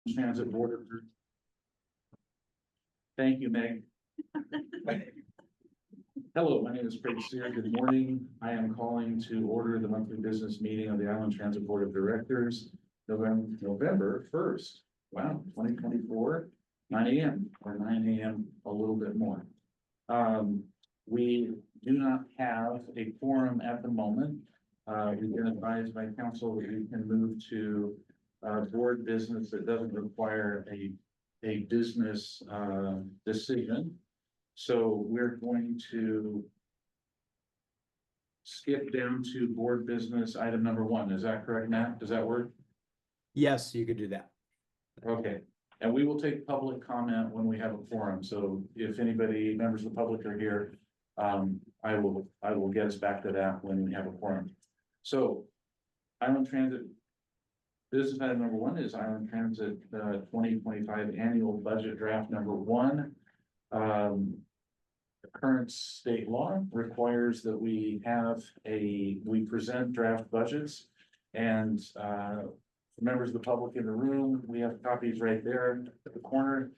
Transit Board of. Thank you, Meg. Hello, my name is Craig Sear. Good morning. I am calling to order the monthly business meeting of the Island Transit Board of Directors, November 1st. Wow, 2024, 9 a.m. or 9 a.m. a little bit more. We do not have a quorum at the moment. We've been advised by council that we can move to board business that doesn't require a business decision. So we're going to skip down to board business item number 1. Is that correct, Matt? Does that work? Yes, you could do that. Okay, and we will take public comment when we have a forum. So if anybody, members of the public are here, I will get us back to that when we have a forum. So Island Transit business item number 1 is Island Transit 2025 annual budget draft number 1. The current state law requires that we present draft budgets, and for members of the public in the room, we have copies right there at the corner.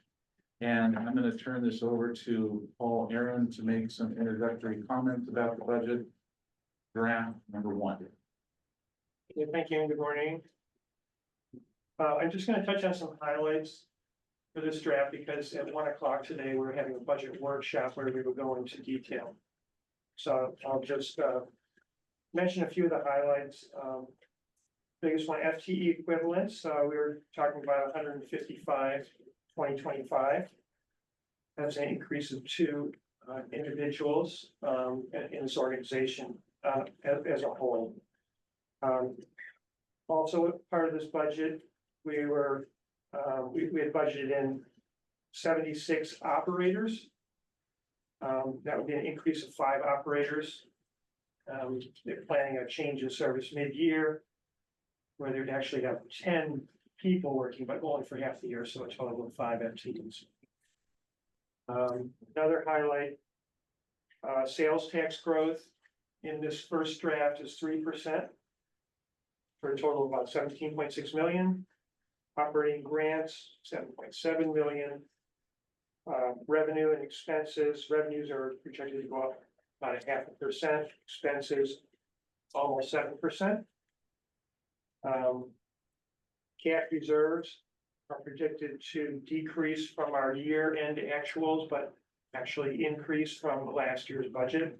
And I'm going to turn this over to Paul Aaron to make some introductory comments about the budget draft number 1. Yeah, thank you and good morning. I'm just going to touch on some highlights for this draft because at 1 o'clock today, we're having a budget workshop where we will go into detail. So I'll just mention a few of the highlights. Biggest one, FTE equivalents. We were talking about 155, 2025. That's an increase of 2 individuals in this organization as a whole. Also, part of this budget, we had budgeted in 76 operators. That would be an increase of 5 operators. They're planning a change in service mid-year, where they'd actually have 10 people working, but only for half the year, so a total of 5 FTEs. Another highlight, sales tax growth in this first draft is 3%. For a total of about 17.6 million. Operating grants, 7.7 million. Revenue and expenses, revenues are projected to go up about 0.5%, expenses almost 7%. Cash reserves are predicted to decrease from our year-end actuals, but actually increase from last year's budget.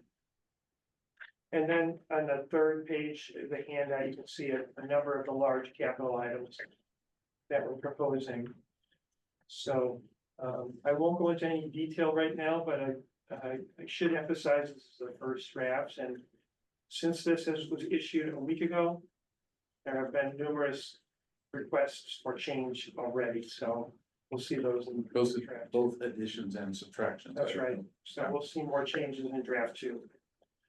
And then on the third page of the handout, you can see a number of the large capital items that we're proposing. So I won't go into any detail right now, but I should emphasize this is the first drafts. And since this was issued a week ago, there have been numerous requests for change already. So we'll see those in both additions and subtractions. That's right. So we'll see more changes in draft 2.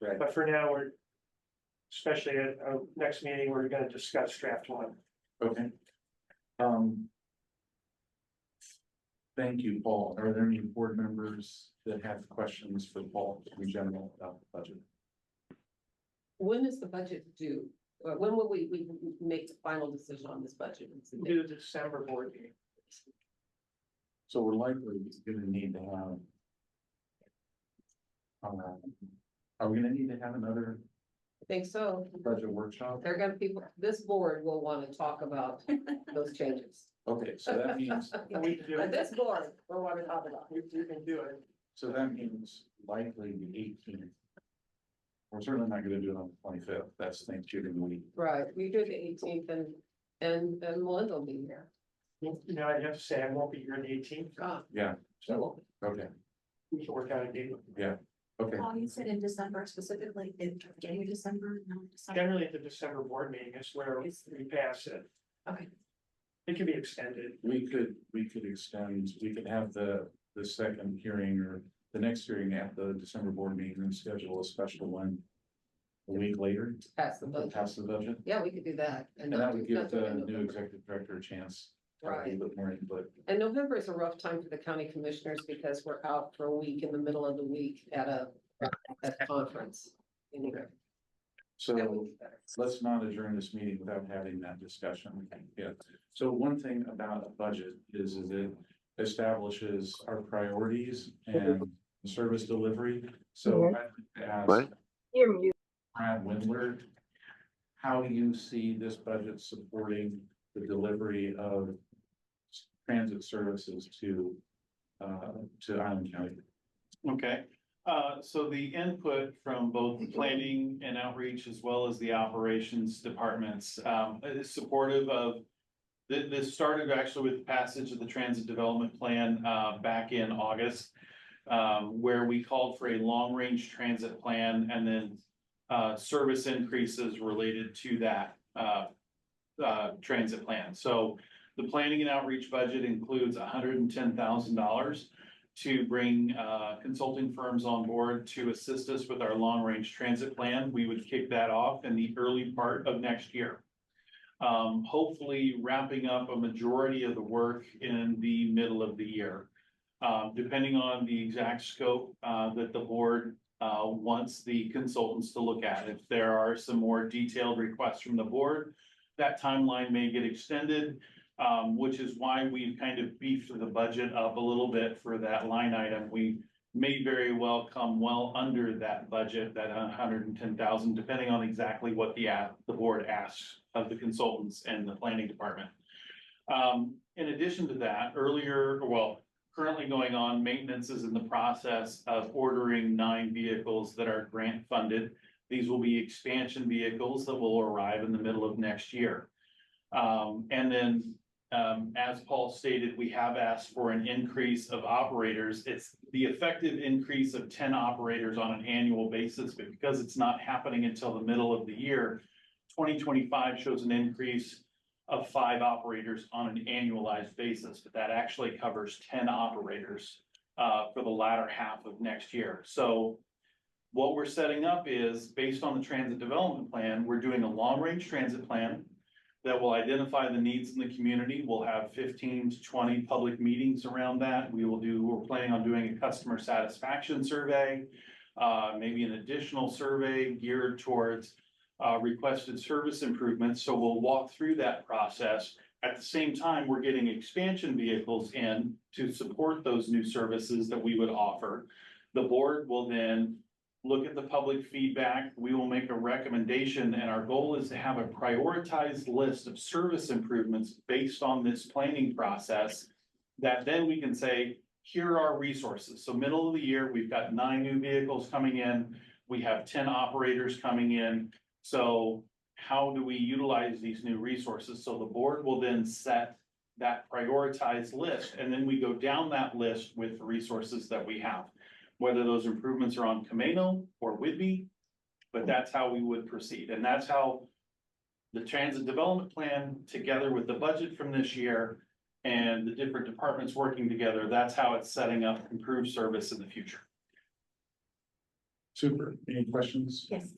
Right. But for now, we're, especially at our next meeting, we're going to discuss draft 1. Okay. Thank you, Paul. Are there any board members that have questions for Paul in general about the budget? When is the budget due? When will we make the final decision on this budget? We'll do the December board meeting. So we're likely going to need to have. Are we going to need to have another I think so. budget workshop? They're gonna this board will want to talk about those changes. Okay, so that means, We can do But it. this board will want to talk about. We can do it. so that means likely the 18th. We're certainly not going to do it on the 25th. That's Thanksgiving week. Right, we do the 18th and Melinda will be here. You know, I have to say, I won't be here on the 18th. Yeah, She will. okay, We can work out a date. okay. You said in December, specifically in January, December, no, December. Generally, at the December board meeting is where we pass it. Okay. It can be extended. We could extend, we could have the second hearing or the next hearing at the December board meeting and schedule a special one a week later. Pass the budget. Pass the budget. Yeah, we could do that. And that would give not do it the in new November. executive director a chance. To have a Right. little bit more input. And November is a rough time for the county commissioners because we're out for a week in the middle of the week at a conference. Anyway, So let's not adjourn this meeting without having that discussion. Yeah. So one thing about a budget is it establishes our priorities and service delivery. So I'd like to ask Brad Windler, how you see this budget supporting the delivery of transit services to Island County. Okay, so the input from both the planning and outreach as well as the operations departments, is supportive of. This started actually with the passage of the transit development plan, back in August. Where we called for a long-range transit plan and then, service increases related to that, transit plan. So the planning and outreach budget includes $110,000 to bring consulting firms on board to assist us with our long-range transit plan. We would kick that off in the early part of next year. Hopefully wrapping up a majority of the work in the middle of the year. Depending on the exact scope that the board wants the consultants to look at. If there are some more detailed requests from the board, that timeline may get extended. Which is why we've kind of beefed the budget up a little bit for that line item. We may very well come well under that budget, that 110,000, depending on exactly what the board asks of the consultants and the planning department. In addition to that, currently going on, maintenance is in the process of ordering 9 vehicles that are grant funded. These will be expansion vehicles that will arrive in the middle of next year. And then, as Paul stated, we have asked for an increase of operators. It's the effective increase of 10 operators on an annual basis, but because it's not happening until the middle of the year, 2025 shows an increase of 5 operators on an annualized basis, but that actually covers 10 operators for the latter half of next year. So what we're setting up is, based on the transit development plan, we're doing a long-range transit plan that will identify the needs in the community. We'll have 15 to 20 public meetings around that. We're planning on doing a customer satisfaction survey, maybe an additional survey geared towards requested service improvements. So we'll walk through that process. At the same time, we're getting expansion vehicles in to support those new services that we would offer. The board will then look at the public feedback. We will make a recommendation, and our goal is to have a prioritized list of service improvements based on this planning process that then we can say, here are our resources. So middle of the year, we've got 9 new vehicles coming in. We have 10 operators coming in. So how do we utilize these new resources? So the board will then set that prioritized list, and then we go down that list with the resources that we have, whether those improvements are on Camino or Whidbey, but that's how we would proceed. And that's how the transit development plan, together with the budget from this year and the different departments working together, that's how it's setting up improved service in the future. Super. Any questions? Yes.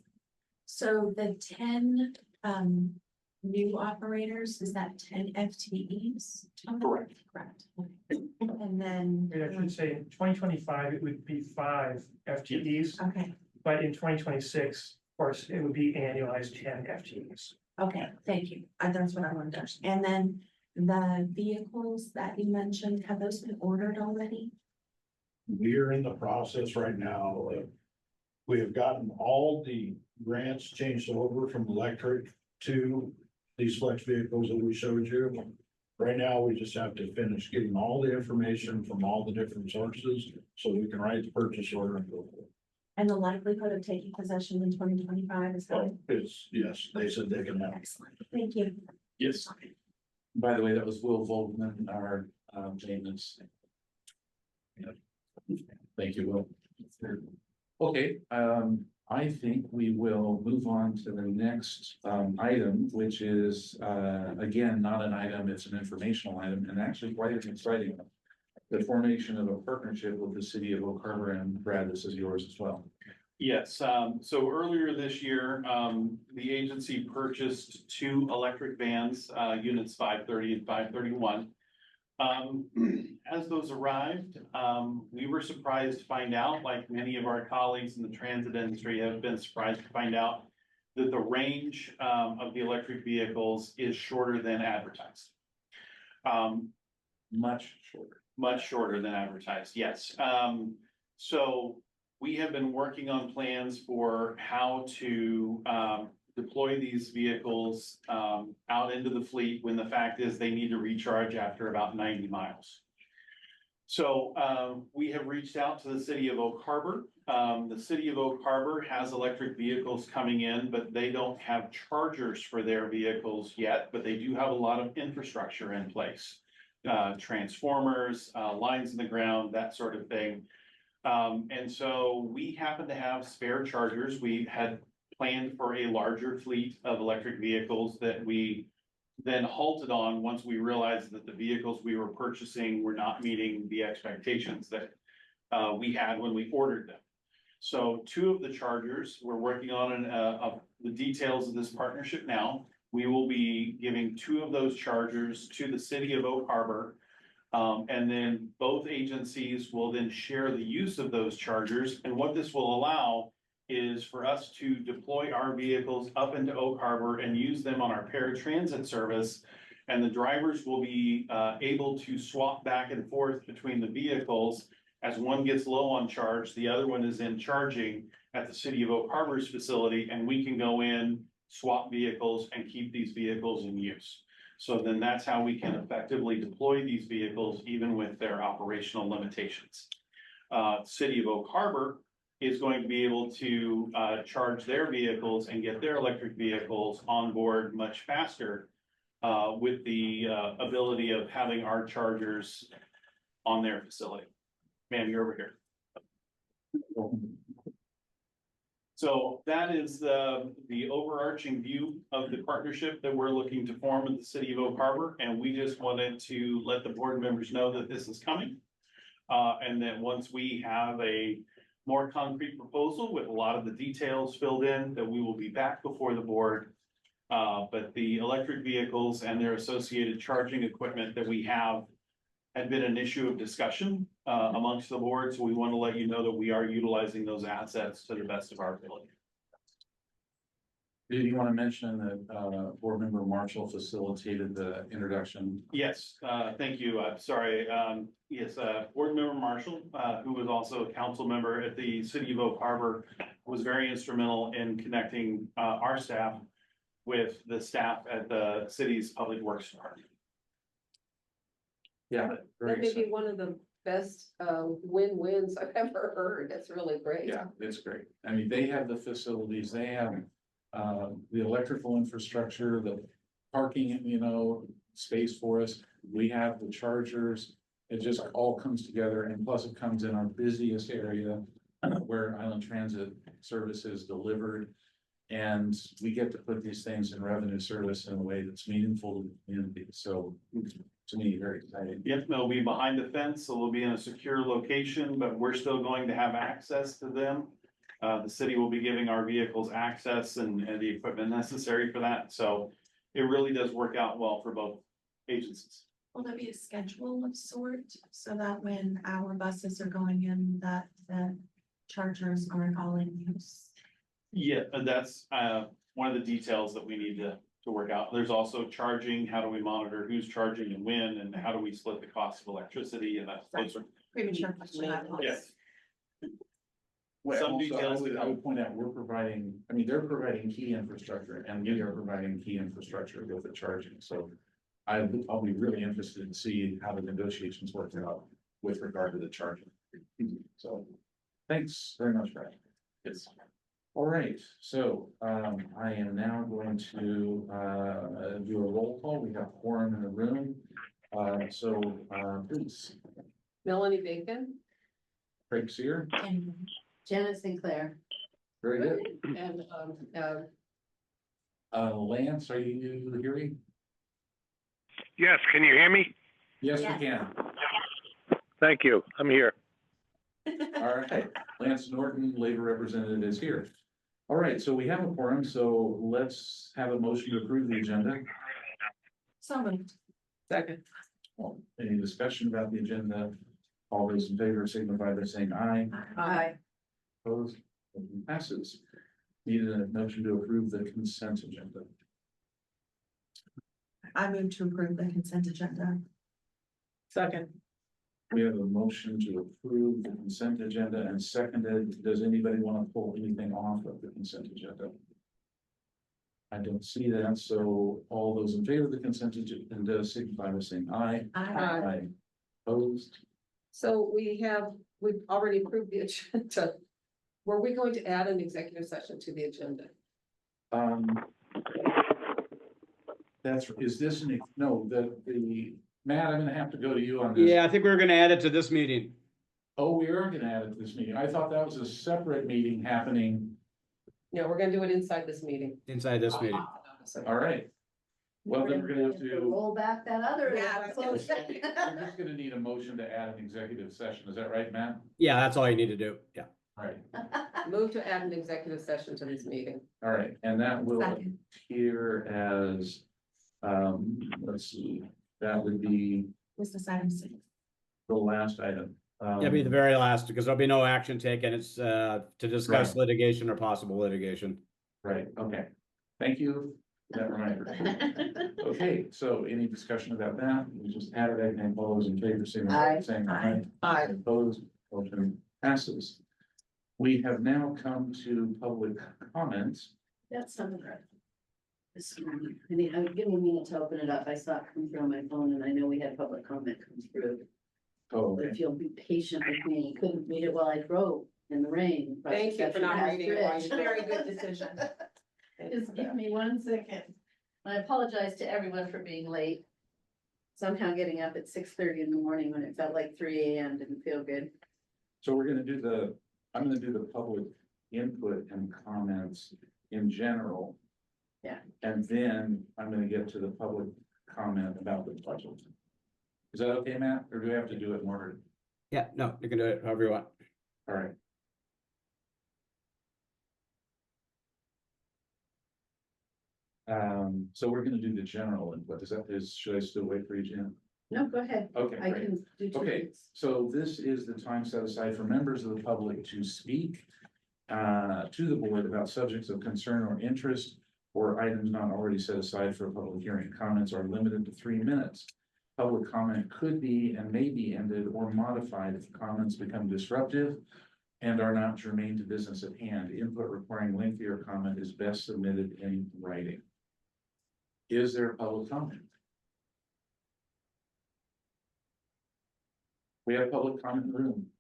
So the 10 new operators, is that 10 FTEs? Correct. Correct. And then. I should say, in 2025, it would be 5 FTEs, Okay, but in 2026, of course, it would be annualized 10 FTEs. okay, thank you. That's what I wanted to understand. And then the vehicles that you mentioned, have those been ordered already? We're in the process right now. We have gotten all the grants changed over from electric to these flex vehicles that we showed you. Right now, we just have to finish getting all the information from all the different sources so we can write the purchase order and go for it. And the likelihood of taking possession in 2025 is high? It's, yes, they said they can have. Excellent, thank you. Yes. By the way, that was Will Volkman, our maintenance. Yeah. Thank you, Will. Okay, I think we will move on to the next item, which is again, not an item, it's an informational item, and actually quite an exciting one. The formation of a partnership with the city of Oak Harbor, and Brad, this is yours as well. Yes, so earlier this year, the agency purchased 2 electric vans, units 530 and 531. As those arrived, we were surprised to find out, like many of our colleagues in the transit industry have been surprised to find out, that the range, of the electric vehicles is shorter than advertised. Much shorter. Much shorter than advertised, yes. So we have been working on plans for how to, deploy these vehicles, out into the fleet when the fact is they need to recharge after about 90 miles. So, we have reached out to the city of Oak Harbor. The city of Oak Harbor has electric vehicles coming in, but they don't have chargers for their vehicles yet, but they do have a lot of infrastructure in place. Transformers, lines in the ground, that sort of thing. And so we happen to have spare chargers. We had planned for a larger fleet of electric vehicles that we then halted on once we realized that the vehicles we were purchasing were not meeting the expectations that we had when we ordered them. So 2 of the chargers, we're working on the details of this partnership now. We will be giving 2 of those chargers to the city of Oak Harbor. And then both agencies will then share the use of those chargers. And what this will allow is for us to deploy our vehicles up into Oak Harbor and use them on our paratransit service. And the drivers will be able to swap back and forth between the vehicles. As one gets low on charge, the other one is in charging at the city of Oak Harbor's facility, and we can go in, swap vehicles, and keep these vehicles in use. So then that's how we can effectively deploy these vehicles, even with their operational limitations. City of Oak Harbor is going to be able to charge their vehicles and get their electric vehicles on board much faster with the ability of having our chargers on their facility. Ma'am, you're over here. So that is the overarching view of the partnership that we're looking to form with the city of Oak Harbor. And we just wanted to let the board members know that this is coming. And that once we have a more concrete proposal with a lot of the details filled in, that we will be back before the board. But the electric vehicles and their associated charging equipment that we have had been an issue of discussion amongst the board. So we want to let you know that we are utilizing those assets to the best of our ability. Do you want to mention that board member Marshall facilitated the introduction? Yes, thank you. I'm sorry. Yes, board member Marshall, who was also a council member at the city of Oak Harbor, was very instrumental in connecting our staff with the staff at the city's public works department. Yeah. That very may be exciting. one of the best win-wins I've ever heard. That's really great. Yeah, it's great. I mean, they have the facilities, they have the electrical infrastructure, the parking, space for us. We have the chargers. It just all comes together, and plus it comes in our busiest area where Island Transit Service is delivered. And we get to put these things in revenue service in a way that's meaningful to the community. So to me, very exciting. Yep, they'll be behind the fence, so they'll be in a secure location, but we're still going to have access to them. The city will be giving our vehicles access and the equipment necessary for that. So it really does work out well for both agencies. Will there be a schedule of sort so that when our buses are going in, that the chargers aren't all in use? Yeah, and that's one of the details that we need to work out. There's also charging. How do we monitor who's charging and when, and how do we split the cost of electricity and that? Right. Premature question. I apologize. Yes. Well, Some also, details to I come. would point out, they're providing key infrastructure, and we are providing key infrastructure with the charging, so. I'll be really interested to see how the negotiations work out with regard to the charging. So, thanks very much, Brad. Yes. All right, so, I am now going to, do a roll call. We have quorum in the room. Please, Melanie Bacon Craig Sear, And Janet Sinclair very good. and Lance, are you hearing? Yes, can you hear me? Yes, Yes. we can. Thank you. I'm here. All right, Lance Norton, labor representative, is here. All right, so we have a quorum, so let's have a motion to approve the agenda. so moved. second. Well, any discussion about the agenda? All those in favor signify by saying aye. Aye. Opposed, motion passes. Needed a motion to approve the consent agenda. I move to approve the consent agenda. Second. We have a motion to approve the consent agenda and seconded. Does anybody want to pull anything off of the consent agenda? I don't see that, so all those in favor of the consent agenda signify by saying aye. Aye. Opposed? So we've already approved the agenda. Were we going to add an executive session to the agenda? Is this no, Matt, I'm gonna have to go to you on this. Yeah, I think we were gonna add it to this meeting. Oh, we are gonna add it to this meeting. I thought that was a separate meeting happening. No, we're gonna do it inside this meeting. Inside this meeting. All right. Well, then we're gonna have to, Roll back that other. Yeah, we're just gonna need a motion to add an executive session. Is that right, Matt? Yeah, that's all you need to do. Yeah. All right, Move to add an executive session to this meeting. all right, and that will Second. appear as, let's see, that would be Business item 6. the last item. It'll be the very last, because there'll be no action taken. It's to discuss Right. litigation or possible litigation. Right, okay. Thank you. for that reminder. Okay, so any discussion about that? We just added it and all those in favor, saying aye. Aye. Opposed, motion passes. We have now come to public comments. That's something. This morning, give me a minute to open it up. I saw it come through on my phone and I know we had public comment come through. Oh, But okay. if you'll be patient with me, couldn't read it while I drove in the rain. across Thank you for not Section reading it while you- Bridge. Very good decision. Just give me 1 second. I apologize to everyone for being late. Somehow getting up at 6:30 in the morning when it felt like 3 AM didn't feel good. So we're gonna do I'm gonna do the public input and comments in general. Yeah. And then I'm gonna get to the public comment about the budget. Is that okay, Matt? Or do we have to do it in order? Yeah, no, you can do it however you want. All right. So we're gonna do the general input. Should I still wait for you, Jen? No, go ahead. Okay, I great. can do 2 Okay. minutes. So this is the time set aside for members of the public to speak to the board about subjects of concern or interest or items not already set aside for a public hearing. Comments are limited to 3 minutes. Public comment could be and may be ended or modified if comments become disruptive and are not germane to business at hand. Input requiring lengthier comment is best submitted in writing. Is there public comment? We have public comment in the room.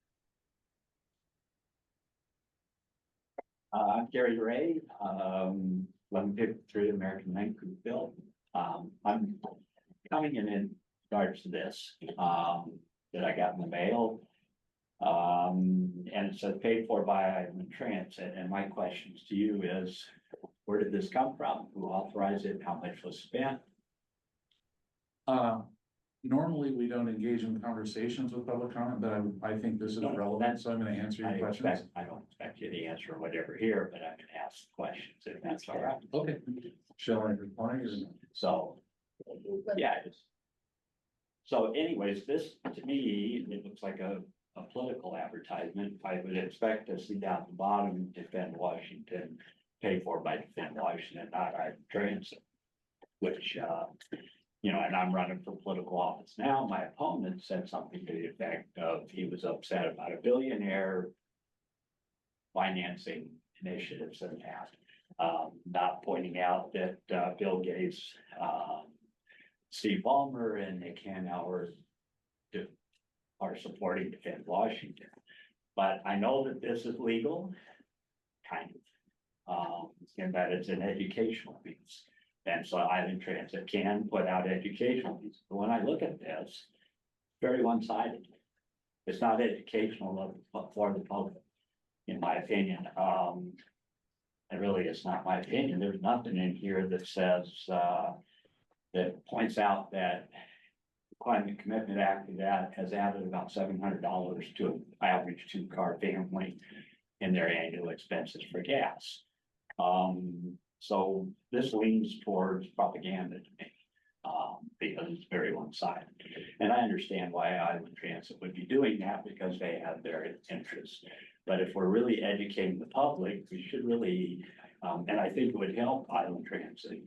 I'm Gary Ray, 1153 American Vancouver Bill. I'm coming in regards to this, that I got in the mail. And it says paid for by Island Transit, and my questions to you is, where did this come from? Who authorized it? How much was spent? Normally, we don't engage in conversations with public comment, but I think this is No, relevant, so I'm gonna answer your questions. I don't expect you to answer whatever here, but I can ask questions if that's all right. Okay, shall I reply? So, yeah. So anyways, this to me, it looks like a political advertisement. I would expect to see down the bottom, Defend Washington, paid for by Defend Washington, not our transit. Which, and I'm running for political office now. My opponent said something to the effect of he was upset about a billionaire financing initiatives in the past. Not pointing out that Bill Gates, Steve Ballmer and Nick Hanauer are supporting Defend Washington. But I know that this is legal, kind of, and that it's an educational piece. And so Island Transit can put out educational pieces. But when I look at this, very one-sided. It's not educational for the public, in my opinion. And really, it's not my opinion. There's nothing in here that says, that points out that Climate Commitment Act that has added about $700 to an average 2-car family in their annual expenses for gas. So this leans towards propaganda to me, because it's very one-sided. And I understand why Island Transit would be doing that, because they have their interests. But if we're really educating the public, we should really And I think it would help Island Transit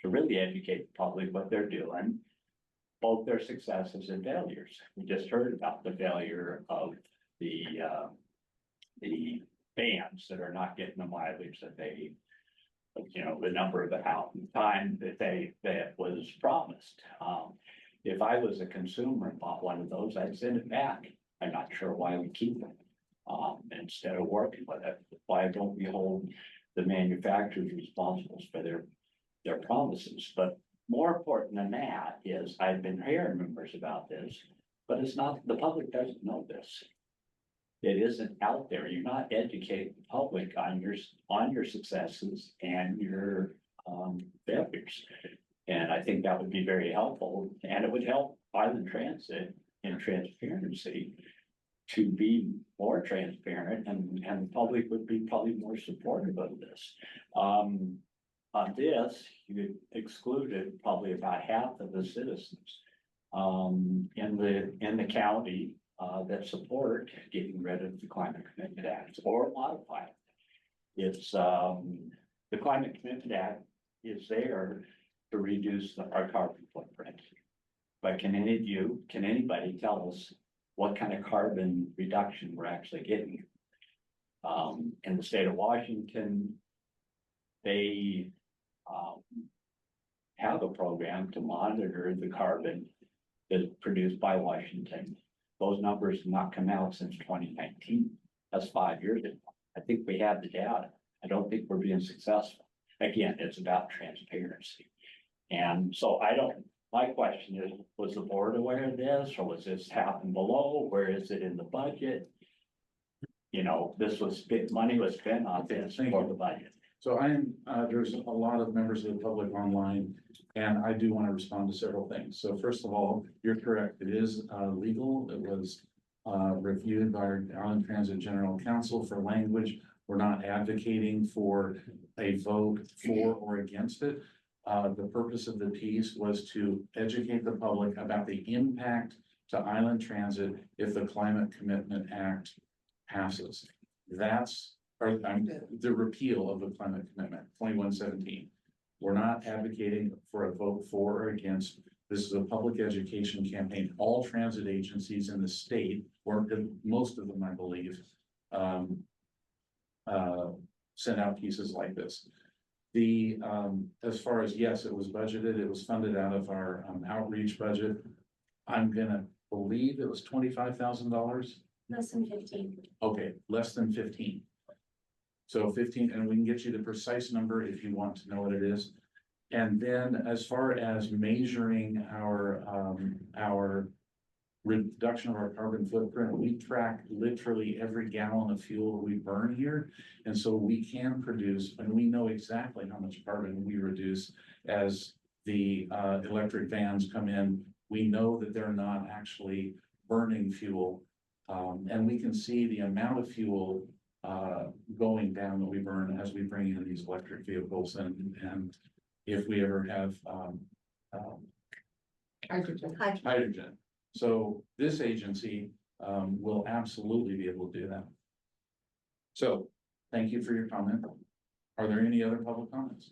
to really educate the public what they're doing, both their successes and failures. We just heard about the failure of the vans that are not getting the mileage that they, the number of the time that was promised. If I was a consumer and bought one of those, I'd send it back. I'm not sure why we keep them. Instead of working with it, why don't we hold the manufacturers responsible for their promises? But more important than that is I've been hearing rumors about this, but it's not, the public doesn't know this. It isn't out there. You're not educating the public on your successes and your failures. And I think that would be very helpful, and it would help Island Transit in transparency to be more transparent, and the public would be probably more supportive of this. On this, you excluded probably about half of the citizens in the county that support getting rid of the Climate Commitment Act or modify it. It's the Climate Commitment Act is there to reduce our carbon footprint. But can anybody tell us what kind of carbon reduction we're actually getting? In the state of Washington, they have a program to monitor the carbon that's produced by Washington. Those numbers have not come out since 2019. That's 5 years ago. I think we have the data. I don't think we're being successful. Again, it's about transparency. And so my question is, was the board aware of this, or was this happening below? Where is it in the budget? Money was spent on this for the budget. So there's a lot of members of the public online, and I do want to respond to several things. So first of all, you're correct. It is legal. It was reviewed by our Island Transit General Counsel for language. We're not advocating for a vote for or against it. The purpose of the piece was to educate the public about the impact to Island Transit if the Climate Commitment Act passes. That's the repeal of the climate commitment, 2117. We're not advocating for a vote for or against. This is a public education campaign. All transit agencies in the state, or most of them, I believe, send out pieces like this. As far as, yes, it was budgeted, it was funded out of our outreach budget. I'm gonna believe it was $25,000. Less than 15. Okay, less than 15. So 15, and we can get you the precise number if you want to know what it is. And then as far as measuring our reduction of our carbon footprint, we track literally every gallon of fuel we burn here. And so we can produce, and we know exactly how much carbon we reduce as the electric vans come in. We know that they're not actually burning fuel. And we can see the amount of fuel going down that we burn as we bring in these electric vehicles, and if we ever have hydrogen. So this agency will absolutely be able to do that. So thank you for your comment. Are there any other public comments?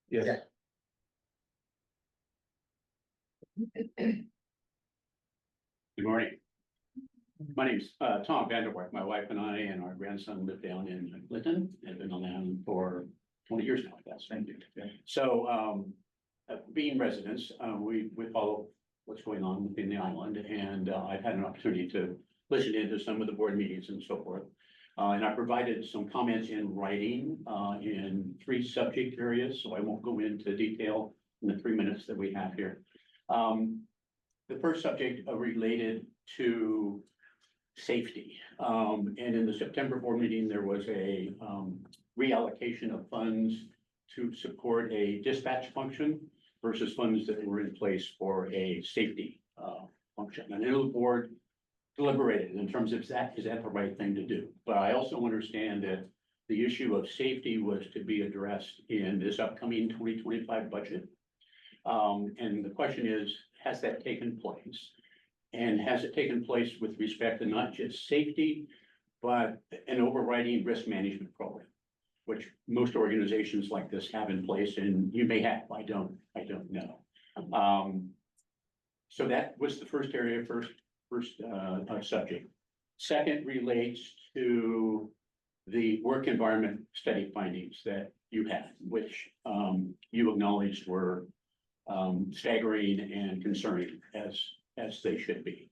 Yes. Good morning. My name's Tom Vanderwerk. My wife and I and our grandson live down in Clinton. Have been on land for 20 years now, I guess. Thank you. So being residents, we follow what's going on within the island, and I've had an opportunity to listen into some of the board meetings and so forth. And I provided some comments in writing in 3 subject areas, so I won't go into detail in the 3 minutes that we have here. The first subject related to safety. And in the September board meeting, there was a reallocation of funds to support a dispatch function versus funds that were in place for a safety function. And the board deliberated in terms of is that the right thing to do? But I also understand that the issue of safety was to be addressed in this upcoming 2025 budget. And the question is, has that taken place? And has it taken place with respect to not just safety, but an overriding risk management program, which most organizations like this have in place, and you may have, I don't know. So that was the first area, first subject. Second relates to the work environment study findings that you had, which you acknowledged were staggering and concerning as they should be.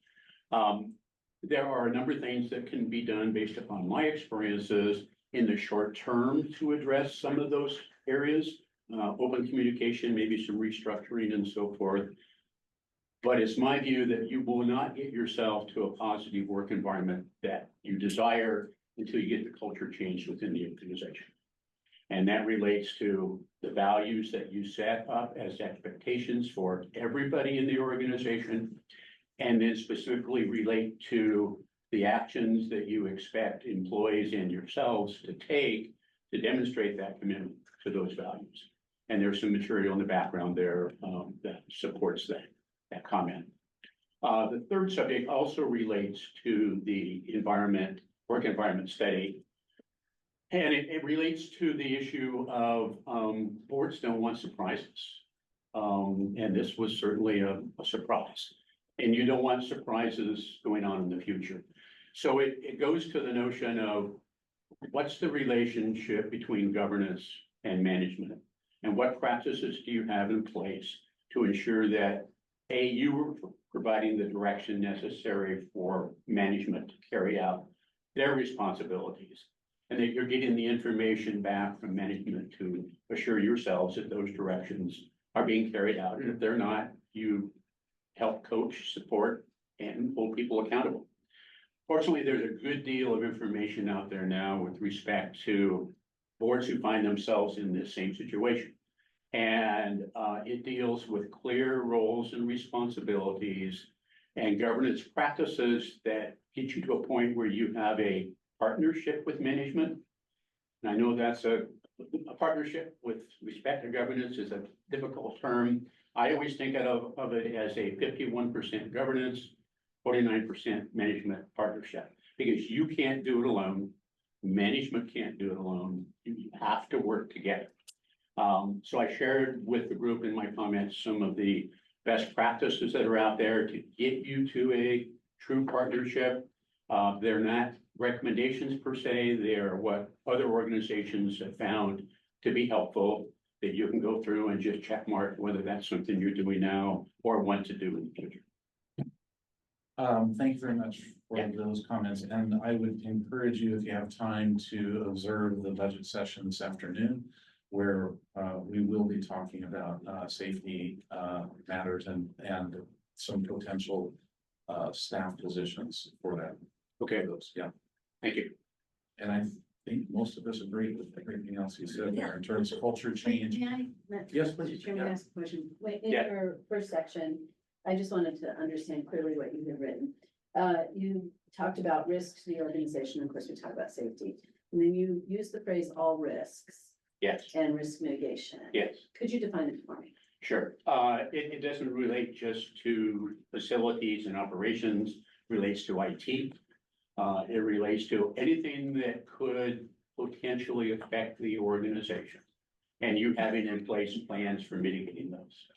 There are a number of things that can be done based upon my experiences in the short term to address some of those areas. Open communication, maybe some restructuring and so forth. But it's my view that you will not get yourself to a positive work environment that you desire until you get the culture changed within the organization. And that relates to the values that you set up as expectations for everybody in the organization. And then specifically relate to the actions that you expect employees and yourselves to take to demonstrate that commitment to those values. And there's some material in the background there that supports that comment. The third subject also relates to the work environment study. And it relates to the issue of boards don't want surprises. And this was certainly a surprise. And you don't want surprises going on in the future. So it goes to the notion of what's the relationship between governance and management? And what practices do you have in place to ensure that you are providing the direction necessary for management to carry out their responsibilities, and that you're getting the information back from management to assure yourselves that those directions are being carried out. And if they're not, you help coach, support, and hold people accountable. Fortunately, there's a good deal of information out there now with respect to boards who find themselves in this same situation. And it deals with clear roles and responsibilities and governance practices that get you to a point where you have a partnership with management. And I know that's a partnership with respect to governance is a difficult term. I always think of it as a 51% governance, 49% management partnership, because you can't do it alone. Management can't do it alone. You have to work together. So I shared with the group in my comments some of the best practices that are out there to get you to a true partnership. They're not recommendations per se. They're what other organizations have found to be helpful that you can go through and just check mark whether that's something you're doing now or want to do in the future. Thank you very much for those comments, and I would encourage you, if you have time, to observe the budget session this afternoon, where we will be talking about safety matters and some potential staff positions for that. Okay. Those, yeah. Thank you. And I think most of us agree with everything else you said there in terms of culture change. Yes, please. Mr. Chairman, Yeah. ask a question. Wait, in Yeah. your first section, I just wanted to understand clearly what you had written. You talked about risks to the organization. Of course, we talked about safety. And then you used the phrase all risks Yes. and risk mitigation. Yes. Could you define it for me? Sure. It doesn't relate just to facilities and operations, relates to IT. It relates to anything that could potentially affect the organization. And you having in place plans for mitigating those.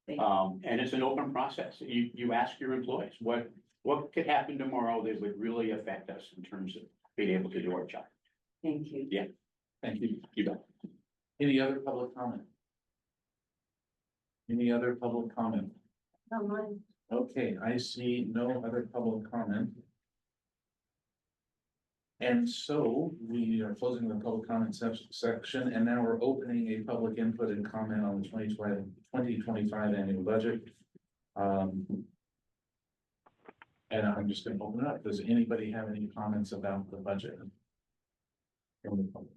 Thank you. And it's an open process. You ask your employees, what could happen tomorrow that would really affect us in terms of being able to do our job? Thank you. Yeah. Thank you. You bet. Any other public comment? Any other public comment? Not mine. Okay, I see no other public comment. And so we are closing the public comment section, and now we're opening a public input and comment on the 2025 annual budget. And I'm just gonna open it up. Does anybody have any comments about the budget? From the public?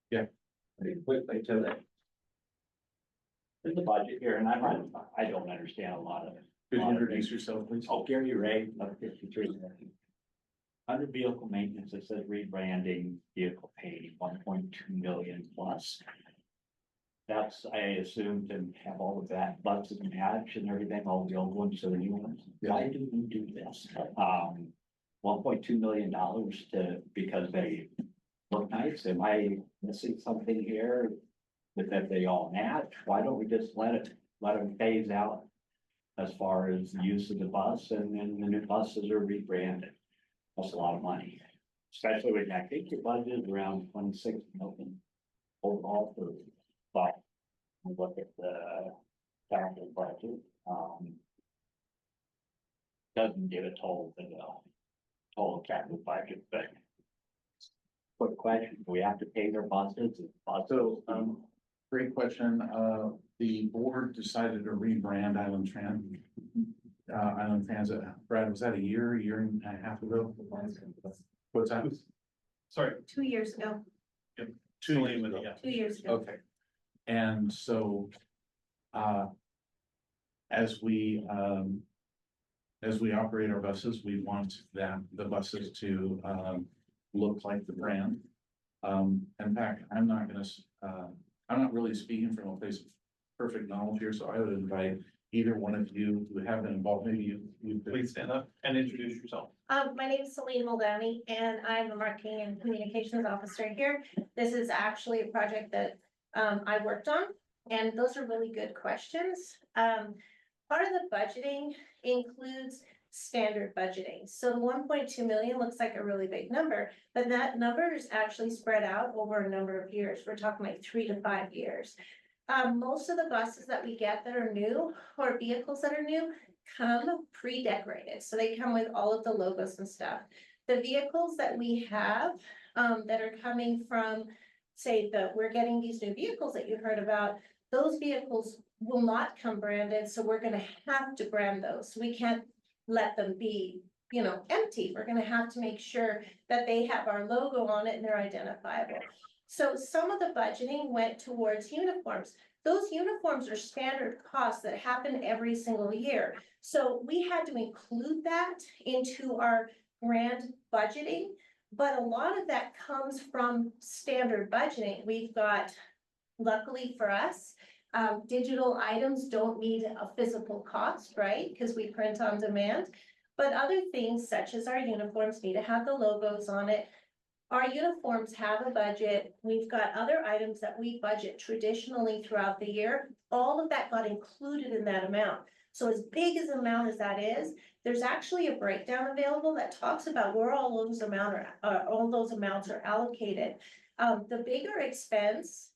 Yeah. Pretty quickly to that. There's a budget here, and I don't understand a lot of it. Could you introduce yourself, please? Oh, Gary Ray, number 53. Under vehicle maintenance, it says rebranding, vehicle painting, 1.2 million plus. That's, I assume, to have all of that buttons and match and everything, all the old ones to the new ones. Why do we do this? $1.2 million because they look nice. Am I missing something here? But that they all match? Why don't we just let them phase out as far as the use of the bus, and then the new buses are rebranded? That's a lot of money, especially when I think your budget is around 26 million overall for, but look at the capital budget, doesn't give a total to the total capital budget, but quick question, do we have to pay their buses? So, great question. The board decided to rebrand Island Transit. Brad, was that a year and a half ago? What's that? Sorry. 2 years ago, 2 years ago. 2 years ago. Okay. And so, as we operate our buses, we want the buses to, look like the brand. In fact, I'm not really speaking from a place of perfect knowledge here, so I would invite either one of you who have been involved, maybe you. Please stand up and introduce yourself. My name is Celine Muldowney, and I'm the marketing and communications officer here. This is actually a project that I worked on, and those are really good questions. Part of the budgeting includes standard budgeting. So the 1.2 million looks like a really big number, but that number is actually spread out over a number of years. We're talking like 3 to 5 years. Most of the buses that we get that are new, or vehicles that are new, come pre-decorated. So they come with all of the logos and stuff. The vehicles that we have that are coming from, say, we're getting these new vehicles that you heard about, those vehicles will not come branded. So we're gonna have to brand those. So we can't let them be, empty. We're gonna have to make sure that they have our logo on it and they're identifiable. So some of the budgeting went towards uniforms. Those uniforms are standard costs that happen every single year. So we had to include that into our grand budgeting, but a lot of that comes from standard budgeting. We've got, luckily for us, digital items don't need a physical cost, right? Because we print on demand. But other things such as our uniforms need to have the logos on it. Our uniforms have a budget. We've got other items that we budget traditionally throughout the year. All of that got included in that amount. So as big as amount as that is, there's actually a breakdown available that talks about where all those amounts are allocated. The bigger expense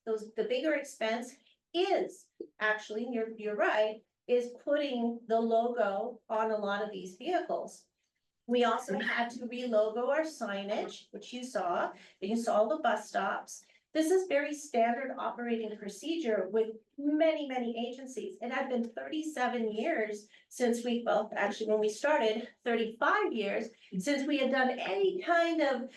is actually, you're right, is putting the logo on a lot of these vehicles. We also had to relogo our signage, which you saw the bus stops. This is very standard operating procedure with many, many agencies. It had been 37 years since when we started, 35 years since we had done any kind of,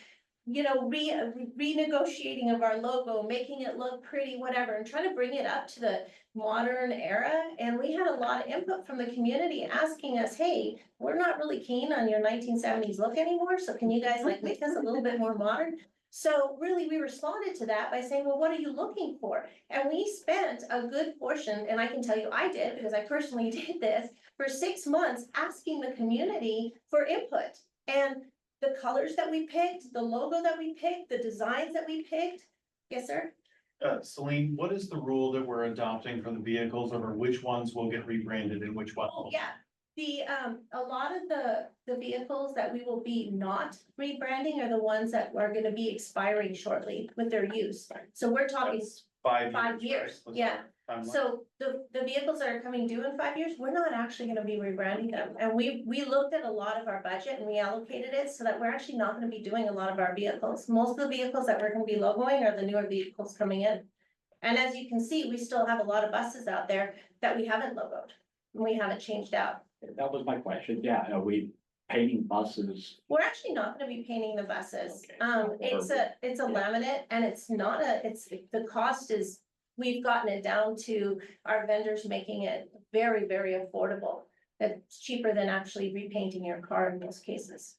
renegotiating of our logo, making it look pretty, whatever, and trying to bring it up to the modern era. And we had a lot of input from the community asking us, hey, we're not really keen on your 1970s look anymore. So can you guys make us a little bit more modern? So really, we responded to that by saying, well, what are you looking for? And we spent a good portion, and I can tell you I did, because I personally did this, for 6 months asking the community for input. And the colors that we picked, the logo that we picked, the designs that we picked. Yes, sir? Celine, what is the rule that we're adopting for the vehicles over which ones will get rebranded and which ones? Oh, yeah. A lot of the vehicles that we will be not rebranding are the ones that are gonna be expiring shortly with their use. So we're talking 5 years, right? yeah. So the vehicles that are coming due in 5 years, we're not actually gonna be rebranding them. And we looked at a lot of our budget and we allocated it so that we're actually not gonna be doing a lot of our vehicles. Most of the vehicles that we're gonna be logoing are the newer vehicles coming in. And as you can see, we still have a lot of buses out there that we haven't logoed, and we haven't changed out. That was my question. Yeah, are we painting buses? We're actually not gonna be painting the buses. Okay. It's a laminate, and it's not the cost is, we've gotten it down to our vendors making it very, very affordable. It's cheaper than actually repainting your car in most cases.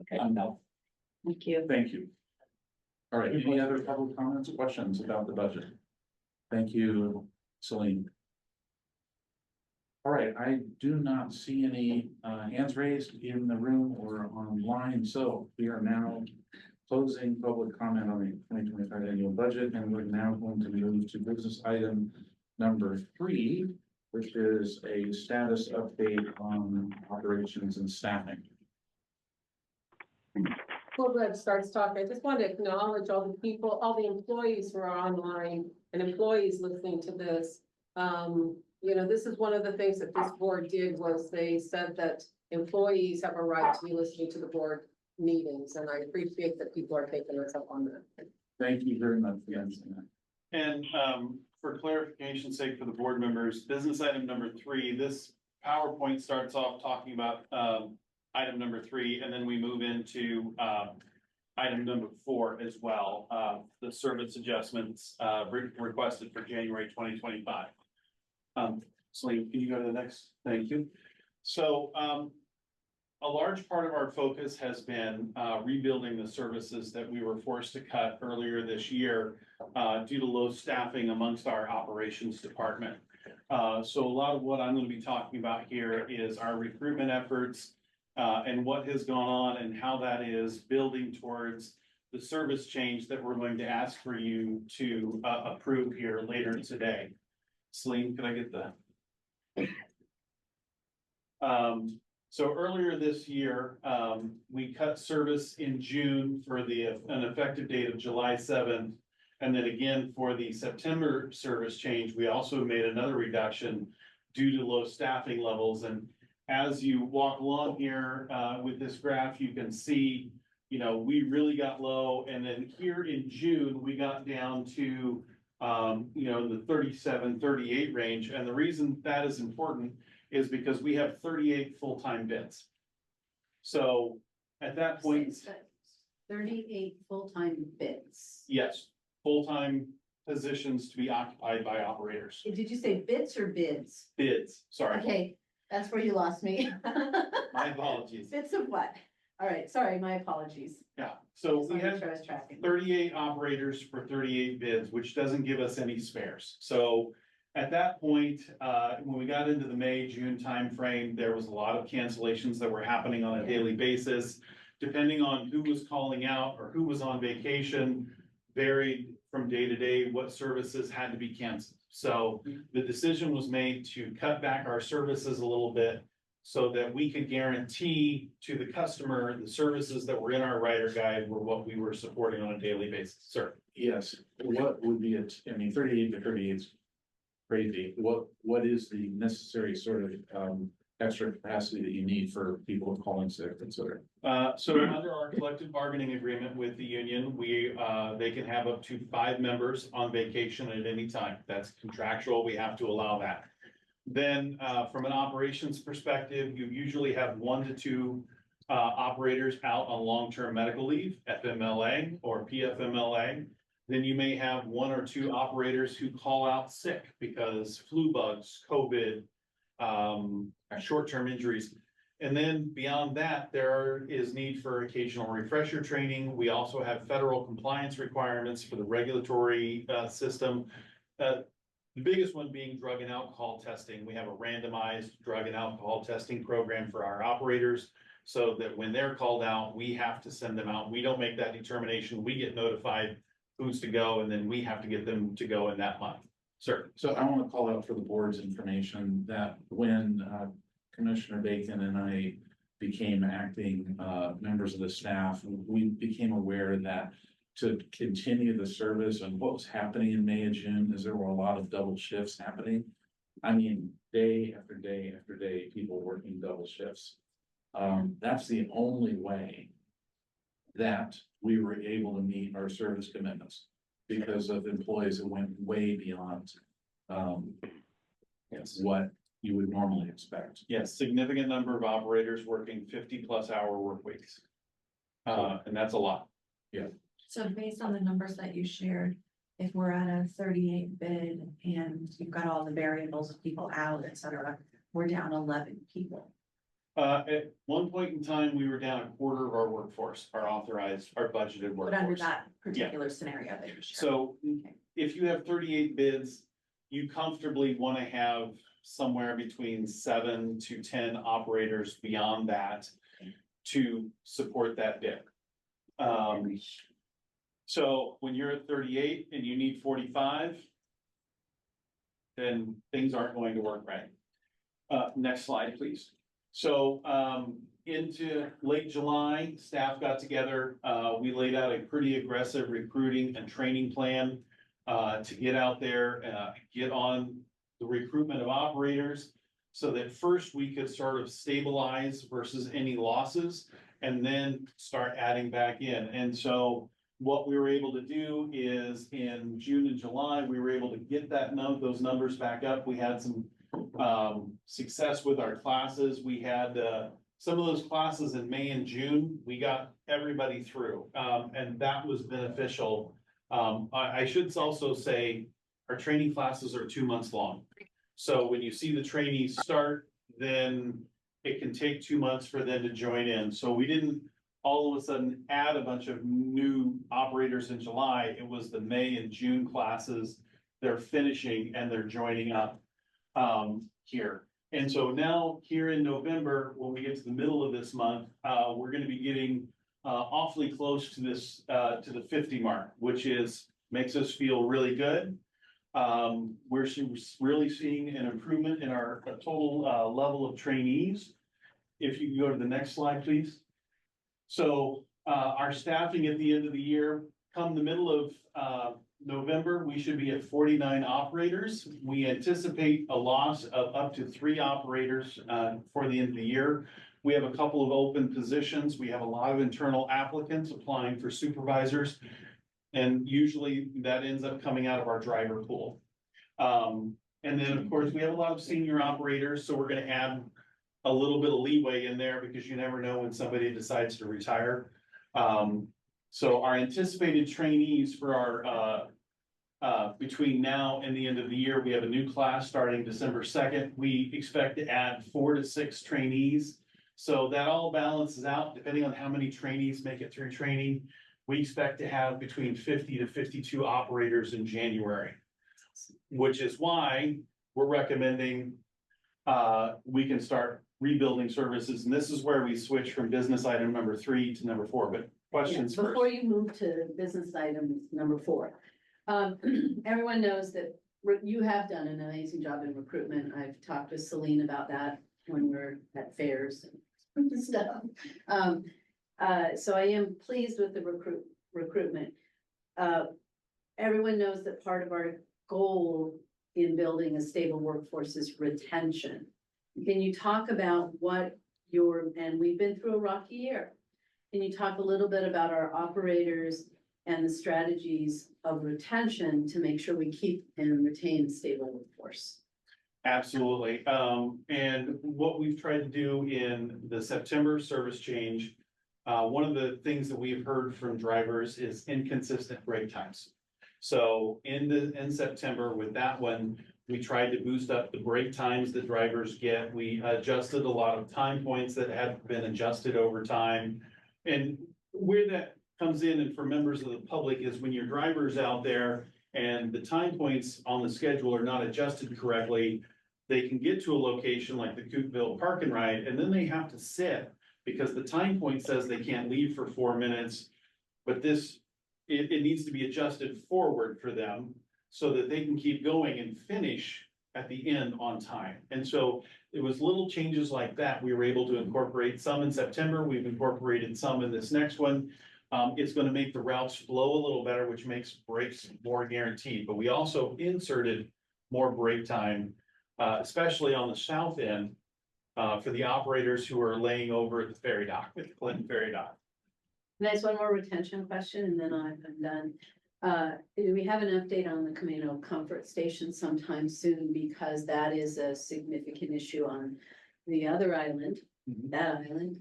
Okay, no. Thank you. Thank you. All right, any other public comments, questions about the budget? Thank you, Celine. All right, I do not see any hands raised in the room or online, so we are now closing public comment on the 2025 annual budget, and we're now going to move to business item number 3, which is a status update on operations and staffing. Before Greg starts talking, I just want to acknowledge all the people, all the employees who are online and employees listening to this. You know, this is one of the things that this board did was they said that employees have a right to be listening to the board meetings, and I appreciate that people are taking us up on that. Thank you very much for answering that. And for clarification's sake for the board members, business item number 3, this PowerPoint starts off talking about item number 3, and then we move into item number 4 as well, the service adjustments requested for January 2025. Celine, can you go to the next? Thank you. So a large part of our focus has been rebuilding the services that we were forced to cut earlier this year due to low staffing amongst our operations department. So a lot of what I'm going to be talking about here is our recruitment efforts and what has gone on and how that is building towards the service change that we're going to ask for you to approve here later today. Celine, can I get that? So earlier this year, we cut service in June for an effective date of July 7th. And then again, for the September service change, we also made another reduction due to low staffing levels. And as you walk along here with this graph, you can see, you know, we really got low. And then here in June, we got down to you know, the 37, 38 range. And the reason that is important is because we have 38 full-time bids. So at that point, 38 full-time bids. yes, full-time positions to be occupied by operators. Did you say bits or bids? Bids, sorry. Okay, that's where you lost me. My apologies. Bits of what? All right, sorry, my apologies. Yeah, so Just we wanna make had sure I was tracking. 38 operators for 38 bids, which doesn't give us any spares. So at that point, when we got into the May, June timeframe, there was a lot of cancellations that were happening on a daily basis. Depending on who was calling out or who was on vacation, varied from day to day what services had to be canceled. So the decision was made to cut back our services a little bit so that we could guarantee to the customer the services that were in our rider guide were what we were supporting on a daily basis. Sir. Yes, what would be it? I mean, 38 to 38 is crazy. What is the necessary sort of extra capacity that you need for people calling sick, et cetera? So under our collective bargaining agreement with the union, they can have up to 5 members on vacation at any time. That's contractual. We have to allow that. Then from an operations perspective, you usually have 1 to 2 operators out on long-term medical leave, FMLA or PFMLA. Then you may have 1 or 2 operators who call out sick because flu bugs, COVID, short-term injuries. And then beyond that, there is need for occasional refresher training. We also have federal compliance requirements for the regulatory system. The biggest one being drug and alcohol testing. We have a randomized drug and alcohol testing program for our operators so that when they're called out, we have to send them out. We don't make that determination. We get notified who's to go, and then we have to get them to go in that month. Sir. So I want to call out for the board's information that when Commissioner Bacon and I became acting members of the staff, we became aware that to continue the service and what was happening in May and June is there were a lot of double shifts happening. I mean, day after day after day, people working double shifts. That's the only way that we were able to meet our service commitments because of employees that went way beyond what you would normally expect. Yes, significant number of operators working 50+ hour work weeks. And that's a lot. Yeah. So based on the numbers that you shared, if we're at a 38 bid and you've got all the variables of people out, et cetera, we're down 11 people. At one point in time, we were down a quarter of our workforce, our budgeted workforce. But under that particular scenario that you shared. So Okay. if you have 38 bids, you comfortably want to have somewhere between 7 to 10 operators beyond that to support that bid. So when you're at 38 and you need 45, then things aren't going to work right. Next slide, please. So, into late July, staff got together, we laid out a pretty aggressive recruiting and training plan to get out there, get on the recruitment of operators, so that first we could sort of stabilize versus any losses, and then start adding back in. And so what we were able to do is in June and July, we were able to get those numbers back up. We had some success with our classes. We had some of those classes in May and June, we got everybody through, and that was beneficial. I should also say our training classes are 2 months long. So when you see the trainees start, then it can take 2 months for them to join in. So we didn't all of a sudden add a bunch of new operators in July. It was the May and June classes. They're finishing and they're joining up here. And so now here in November, when we get to the middle of this month, we're going to be getting awfully close to this to the 50 mark, which makes us feel really good. We're really seeing an improvement in our total level of trainees. If you can go to the next slide, please. So our staffing at the end of the year, come the middle of November, we should be at 49 operators. We anticipate a loss of up to 3 operators for the end of the year. We have a couple of open positions. We have a lot of internal applicants applying for supervisors. And usually that ends up coming out of our driver pool. And then, of course, we have a lot of senior operators, so we're going to add a little bit of leeway in there because you never know when somebody decides to retire. So our anticipated trainees for our between now and the end of the year, we have a new class starting December 2nd. We expect to add 4 to 6 trainees. So that all balances out depending on how many trainees make it through training. We expect to have between 50 to 52 operators in January, which is why we're recommending we can start rebuilding services. And this is where we switch from business item number 3 to number 4, but questions first. Before you move to business item number 4, everyone knows that you have done an amazing job in recruitment. I've talked with Celine about that when we're at fairs and stuff. So I am pleased with the recruitment. Everyone knows that part of our goal in building a stable workforce is retention. Can you talk about and we've been through a rocky year. Can you talk a little bit about our operators and the strategies of retention to make sure we keep and retain a stable workforce? Absolutely. And what we've tried to do in the September service change, one of the things that we've heard from drivers is inconsistent break times. So in September with that one, we tried to boost up the break times that drivers get. We adjusted a lot of time points that had been adjusted over time. And where that comes in, and for members of the public, is when your driver's out there and the time points on the schedule are not adjusted correctly, they can get to a location like the Coopville Park and Ride, and then they have to sit because the time point says they can't leave for 4 minutes. But it needs to be adjusted forward for them so that they can keep going and finish at the end on time. And so it was little changes like that. We were able to incorporate some in September. We've incorporated some in this next one. It's going to make the routes flow a little better, which makes breaks more guaranteed. But we also inserted more break time, especially on the south end, for the operators who are laying over at the ferry dock, at the Clinton Ferry Dock. Nice, one more retention question and then I'm done. Do we have an update on the Camino Comfort Station sometime soon? Because that is a significant issue on the other island, that island,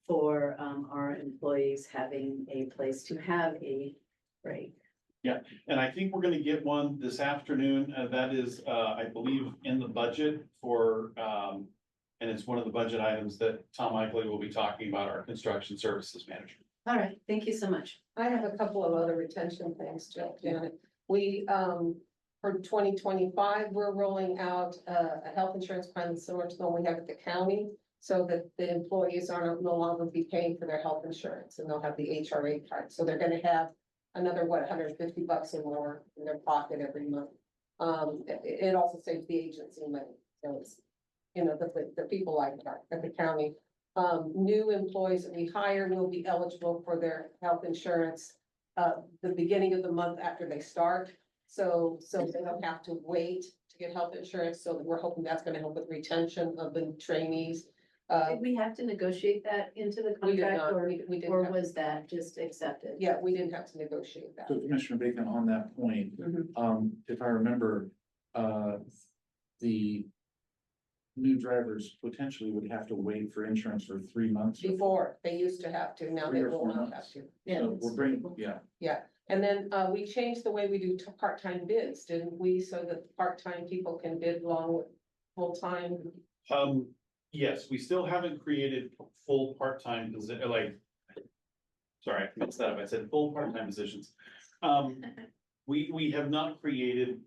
for our employees having a place to have a break. Yeah, and I think we're gonna get one this afternoon. That is, I believe, in the budget for, and it's one of the budget items that Tom Eichley will be talking about, our construction services manager. All right, thank you so much. I have a couple of other retention things, Jill, Janet. We, for 2025, we're rolling out a health insurance plan similar to the one we have at the county. So that the employees are no longer be paying for their health insurance and they'll have the HRA card. So they're gonna have another, $150 or more in their pocket every month. It also saves the agency money. So it's, the people like that at the county. New employees that we hire will be eligible for their health insurance the beginning of the month after they start. So they don't have to wait to get health insurance. So we're hoping that's gonna help with retention of the trainees. Did we have to negotiate that into the We did contract not, or, we didn't or have, was that just accepted? yeah, we didn't have to negotiate that. So Commissioner Bacon, on that point, Mhm. if I remember, the new drivers potentially would have to wait for insurance for 3 months. Before, they used to have to, now they 3 or will 4 not have months. to. So we're bringing, yeah, Yeah, and then we changed the way we do part-time bids, didn't we? So that part-time people can bid along with full-time. Yes, we still haven't created full part-time sorry, I mixed that up. I said full part-time positions. We have not created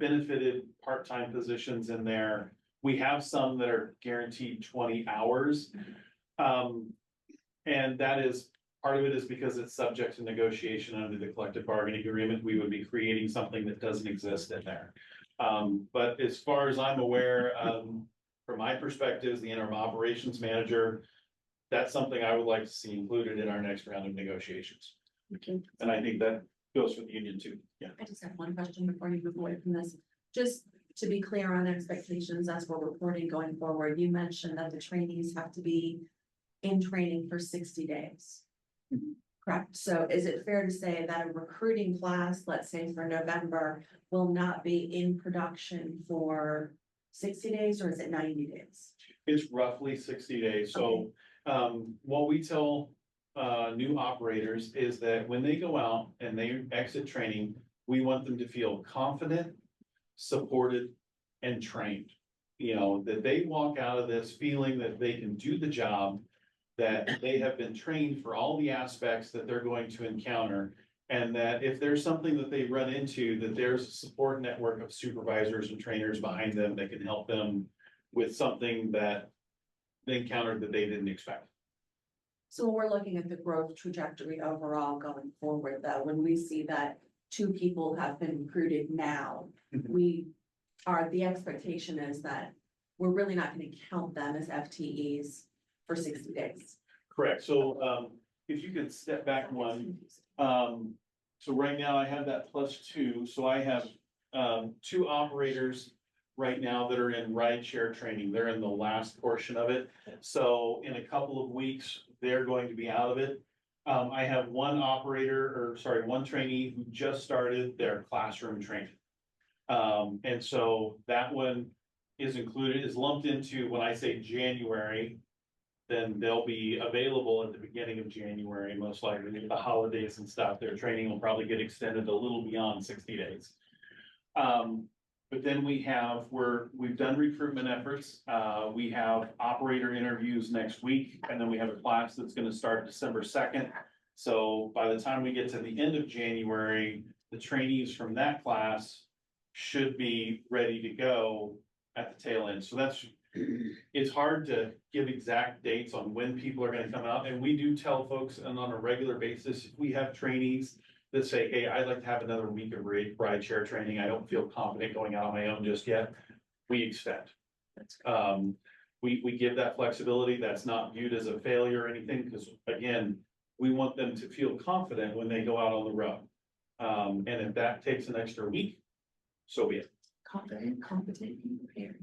benefited part-time positions in there. We have some that are guaranteed 20 hours. And that is, part of it is because it's subject to negotiation under the collective bargaining agreement. We would be creating something that doesn't exist in there. But as far as I'm aware, from my perspective as the interim operations manager, that's something I would like to see included in our next round of negotiations. And I think that goes for the union too. Yeah. I just have one question before you move away from this. Just to be clear on expectations as we're reporting going forward, you mentioned that the trainees have to be in training for 60 days. Correct. So is it fair to say that a recruiting class, let's say for November, will not be in production for 60 days, or is it 90 days? It's roughly 60 days. So, what we tell new operators is that when they go out and they exit training, we want them to feel confident, supported, and trained. That they walk out of this feeling that they can do the job, that they have been trained for all the aspects that they're going to encounter. And that if there's something that they run into, that there's a support network of supervisors and trainers behind them that can help them with something that they encountered that they didn't expect. So when we're looking at the growth trajectory overall going forward, though, when we see that 2 people have been recruited now, the expectation is that we're really not going to count them as FTEs for 60 days. Correct. So, if you could step back one, so right now I have that +2, so I have, 2 operators right now that are in ride share training. They're in the last portion of it. So in a couple of weeks, they're going to be out of it. I have one trainee who just started their classroom training. And so that one is lumped into, when I say January, then they'll be available at the beginning of January, most likely with the holidays and stuff. Their training will probably get extended a little beyond 60 days. But then we've done recruitment efforts. We have operator interviews next week, and then we have a class that's gonna start December 2nd. So by the time we get to the end of January, the trainees from that class should be ready to go at the tail end. So it's hard to give exact dates on when people are gonna come out, and we do tell folks, and on a regular basis, if we have trainees that say, hey, I'd like to have another week of ride share training, I don't feel confident going out on my own just yet, we extend. We give that flexibility. That's not viewed as a failure or anything, because again, we want them to feel confident when they go out on the road. And if that takes an extra week, so be it. Confident, competent, and prepared.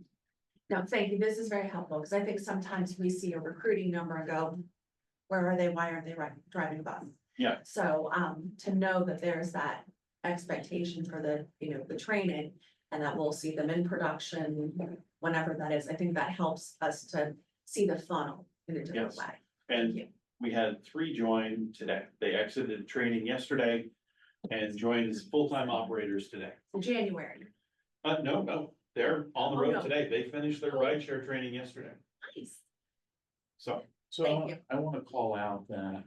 No, thank you. This is very helpful, because I think sometimes we see a recruiting number and go, where are they? Why aren't they driving a bus? Yeah. So, to know that there's that expectation for the training, and that we'll see them in production whenever that is, I think that helps us to see the funnel in a different Yes. way. And we had 3 join today. They exited training yesterday and joined as full-time operators today. January. No, they're on the Oh, road no. today. They finished their rideshare training yesterday. Nice. So, Thank you. I want to call out that,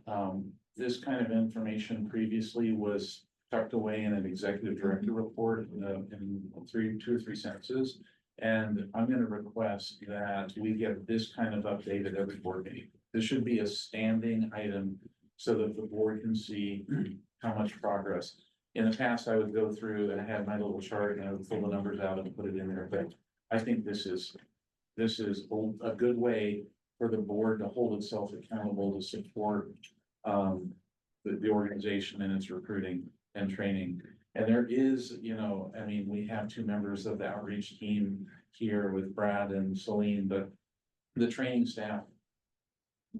this kind of information previously was tucked away in an executive director report, in 2 or 3 sentences. And I'm gonna request that we get this kind of update at every board meeting. This should be a standing item so that the board can see how much progress. In the past, I would go through and I had my little chart and I would pull the numbers out and put it in there, but I think this is a good way for the board to hold itself accountable to support the organization and its recruiting and training. And there is, you know, I mean, we have 2 members of the outreach team here with Brad and Celine, but the training staff,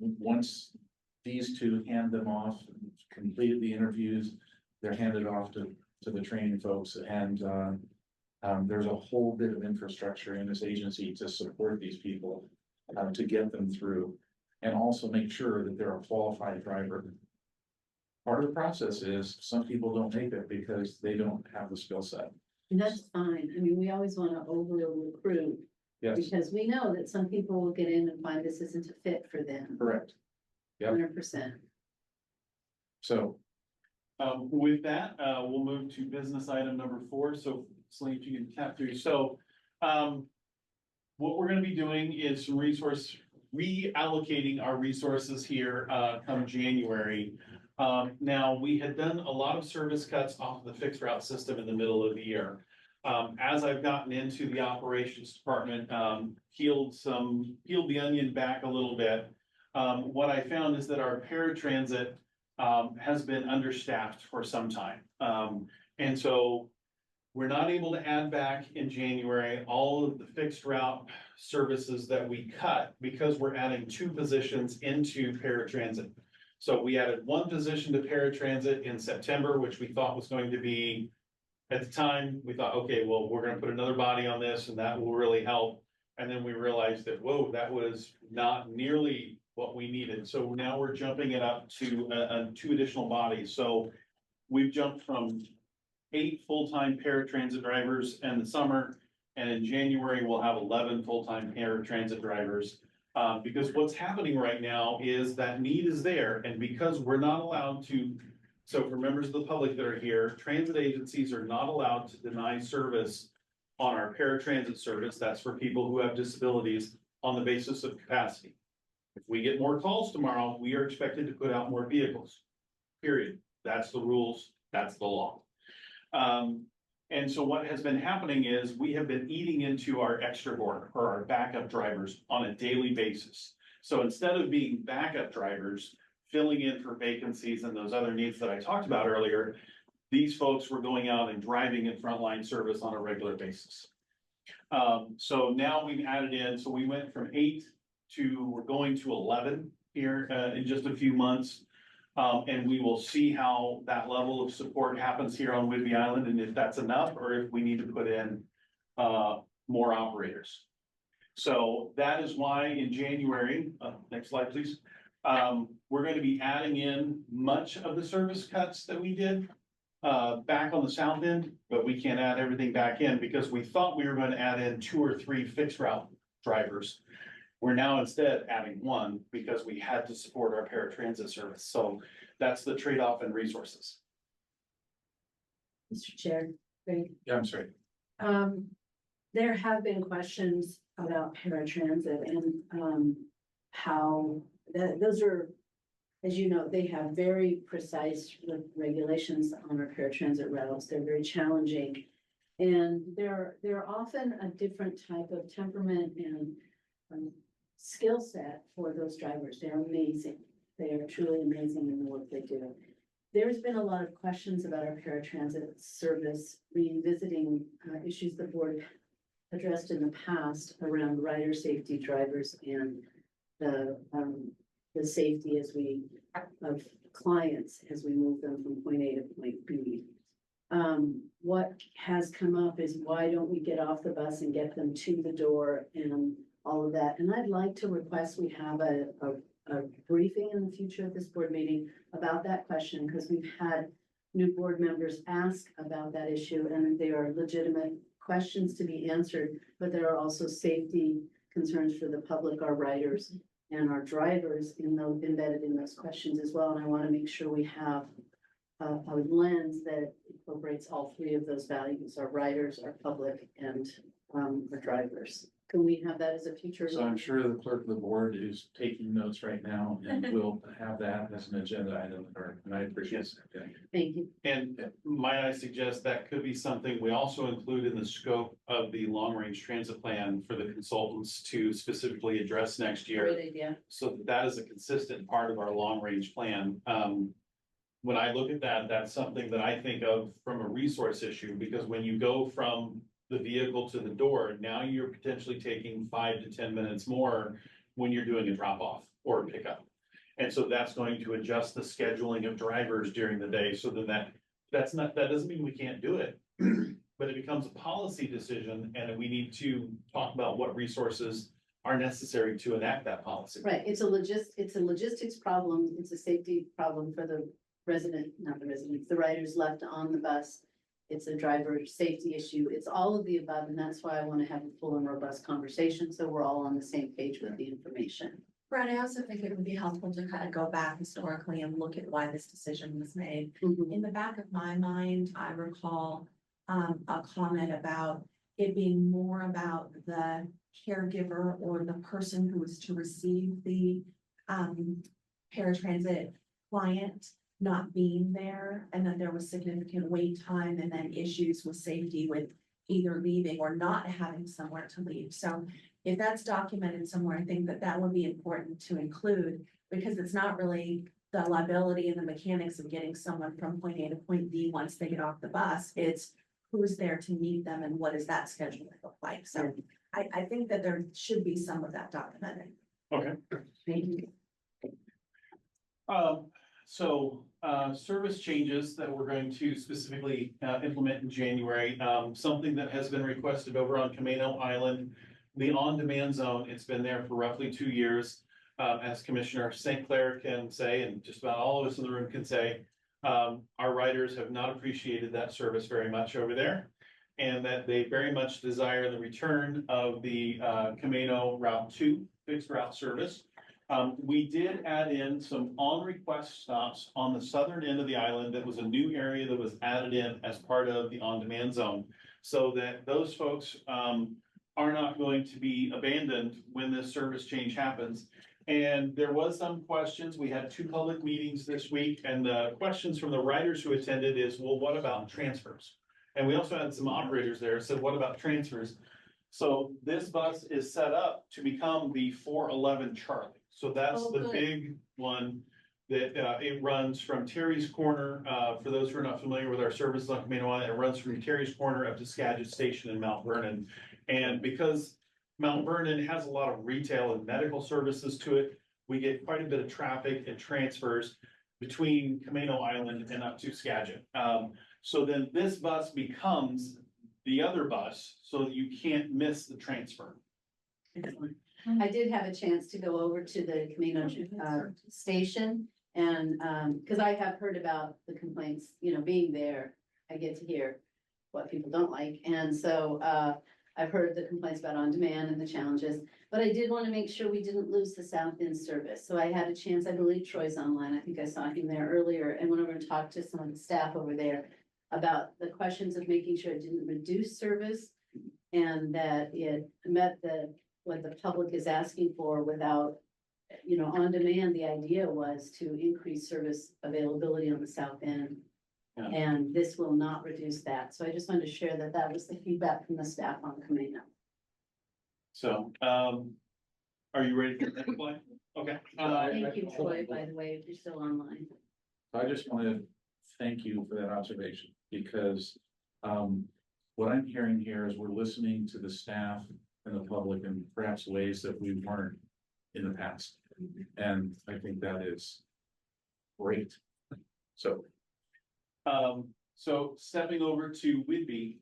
once these 2 hand them off, completed the interviews, they're handed off to the training folks, and there's a whole bit of infrastructure in this agency to support these people, to get them through, and also make sure that they're a qualified driver. Part of the process is some people don't make it because they don't have the skill set. And that's fine. I mean, we always want to over recruit Yes, because we know that some people will get in and find this isn't a fit for them. correct. Yep. 100%. So, With that, we'll move to business item number 4. So Celine, if you can tap through. So, what we're gonna be doing is some reallocating our resources here, come January. Now, we had done a lot of service cuts off the fixed route system in the middle of the year. As I've gotten into the operations department, peeled the onion back a little bit. What I found is that our paratransit has been understaffed for some time. And so we're not able to add back in January all of the fixed route services that we cut because we're adding 2 positions into paratransit. So we added 1 position to paratransit in September, which we thought was going to be, at the time, we thought, okay, well, we're gonna put another body on this and that will really help. And then we realized that, whoa, that was not nearly what we needed. So now we're jumping it up to 2 additional bodies. So we've jumped from 8 full-time paratransit drivers in the summer. And in January, we'll have 11 full-time paratransit drivers. Because what's happening right now is that need is there, and because we're not allowed to, so for members of the public that are here, transit agencies are not allowed to deny service on our paratransit service. That's for people who have disabilities on the basis of capacity. If we get more calls tomorrow, we are expected to put out more vehicles, period. That's the rules, that's the law. And so what has been happening is we have been eating into our extra board or our backup drivers on a daily basis. So instead of being backup drivers, filling in for vacancies and those other needs that I talked about earlier, these folks were going out and driving in frontline service on a regular basis. So now we've added in, so we went from 8 to, we're going to 11 here in just a few months. And we will see how that level of support happens here on Whidbey Island and if that's enough or if we need to put in more operators. So that is why in January, next slide, please. We're going to be adding in much of the service cuts that we did back on the south end, but we can't add everything back in because we thought we were going to add in 2 or 3 fixed route drivers. We're now instead adding 1 because we had to support our paratransit service. So that's the trade-off in resources. Mr. Chair, great. yeah, I'm sorry. There have been questions about paratransit and how those are, as you know, they have very precise regulations on our paratransit routes. They're very challenging. And they're often a different type of temperament and skill set for those drivers. They're amazing. They are truly amazing in the work they do. There's been a lot of questions about our paratransit service, revisiting issues the board addressed in the past around rider safety, drivers, and the safety of clients as we move them from point A to point B. What has come up is why don't we get off the bus and get them to the door and all of that. And I'd like to request we have a briefing in the future of this board meeting about that question, because we've had new board members ask about that issue, and they are legitimate questions to be answered, but there are also safety concerns for the public, our riders and our drivers embedded in those questions as well. And I want to make sure we have a lens that incorporates all three of those values, our riders, our public, and our drivers. Can we have that as a future? So I'm sure the clerk of the board is taking notes right now and we'll have that as an agenda item, and I appreciate it. Thank you. And might I suggest that could be something we also include in the scope of the long-range transit plan for the consultants to specifically address next year. Great idea. So that is a consistent part of our long-range plan. When I look at that, that's something that I think of from a resource issue, because when you go from the vehicle to the door, now you're potentially taking 5 to 10 minutes more when you're doing a drop-off or a pickup. And so that's going to adjust the scheduling of drivers during the day, so then that doesn't mean we can't do it. But it becomes a policy decision, and we need to talk about what resources are necessary to enact that policy. Right, it's a logistics problem, it's a safety problem for the the riders left on the bus. It's a driver safety issue, it's all of the above, and that's why I want to have a full and robust conversation, so we're all on the same page with the information. Brad, I also think it would be helpful to kind of go back historically and look at why this decision was made. Mhm. In the back of my mind, I recall a comment about it being more about the caregiver or the person who was to receive the paratransit client not being there, and that there was significant wait time and then issues with safety with either leaving or not having somewhere to leave. So if that's documented somewhere, I think that that would be important to include, because it's not really the liability and the mechanics of getting someone from point A to point B once they get off the bus. It's who's there to meet them and what does that schedule look like? So I think that there should be some of that documented. Okay. Thank you. Service changes that we're going to specifically implement in January, something that has been requested over on Camino Island. The on-demand zone, it's been there for roughly 2 years. As Commissioner St. Clair can say, and just about all of us in the room can say, our riders have not appreciated that service very much over there. And that they very much desire the return of the Camino Route 2 fixed route service. We did add in some on-request stops on the southern end of the island. That was a new area that was added in as part of the on-demand zone. So that those folks are not going to be abandoned when this service change happens. And there was some questions. We had 2 public meetings this week, and the questions from the riders who attended is, well, what about transfers? And we also had some operators there said, what about transfers? So this bus is set up to become the 411 Charlie. So that's the big one that it runs from Terry's Corner. For those who are not familiar with our services on Camino Island, it runs from Terry's Corner up to Skagit Station in Mount Vernon. And because Mount Vernon has a lot of retail and medical services to it, we get quite a bit of traffic and transfers between Camino Island and up to Skagit. So then this bus becomes the other bus, so that you can't miss the transfer. I did have a chance to go over to the Camino station, and because I have heard about the complaints, being there, I get to hear what people don't like, and so I've heard the complaints about on-demand and the challenges, but I did want to make sure we didn't lose the South End service. So I had a chance, I believe Troy's online, I think I saw him there earlier, and went over and talked to some of the staff over there about the questions of making sure it didn't reduce service and that it met what the public is asking for without, on demand. The idea was to increase service availability on the South End. Yeah. And this will not reduce that. So I just wanted to share that that was the feedback from the staff on Camino. So, are you ready for the next slide? Okay. Thank you, Troy, by the way, if you're still online. I just want to thank you for that observation, because what I'm hearing here is we're listening to the staff and the public in perhaps ways that we weren't in the past. And I think that is great. So stepping over to Whidbey,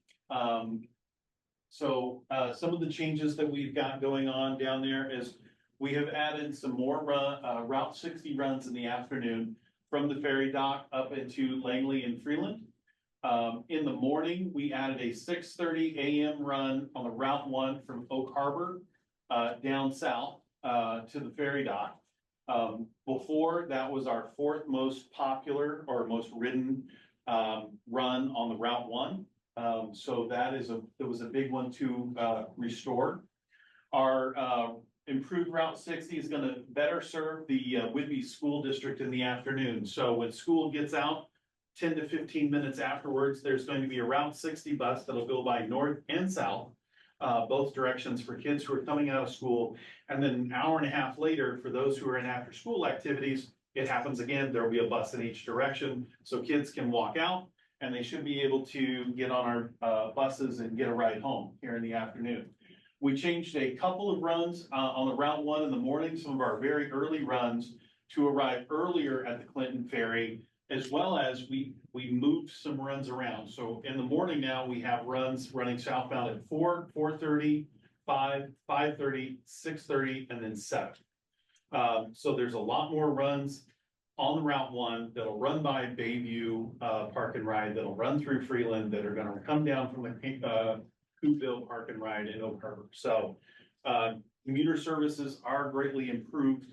some of the changes that we've got going on down there is we have added some more Route 60 runs in the afternoon from the ferry dock up into Langley and Freeland. In the morning, we added a 6:30 a.m. run on the Route 1 from Oak Harbor down south to the ferry dock. Before, that was our 4th most popular or most ridden run on the Route 1. So it was a big one to, restore. Our, improved Route 60 is gonna better serve the Whitby School District in the afternoon. So when school gets out, 10 to 15 minutes afterwards, there's going to be a Route 60 bus that'll go by north and south, both directions for kids who are coming out of school. And then an hour and a half later, for those who are in after-school activities, it happens again. There'll be a bus in each direction, so kids can walk out and they should be able to get on our buses and get a ride home here in the afternoon. We changed a couple of runs on the Route 1 in the morning, some of our very early runs to arrive earlier at the Clinton Ferry, as well as we moved some runs around. So in the morning now, we have runs running southbound at 4, 4:30, 5, 5:30, 6:30, and then 7. So there's a lot more runs on the Route 1 that'll run by Bayview Park and Ride, that'll run through Freeland, that are gonna come down from the Coopville Park and Ride in Oak Harbor. So commuter services are greatly improved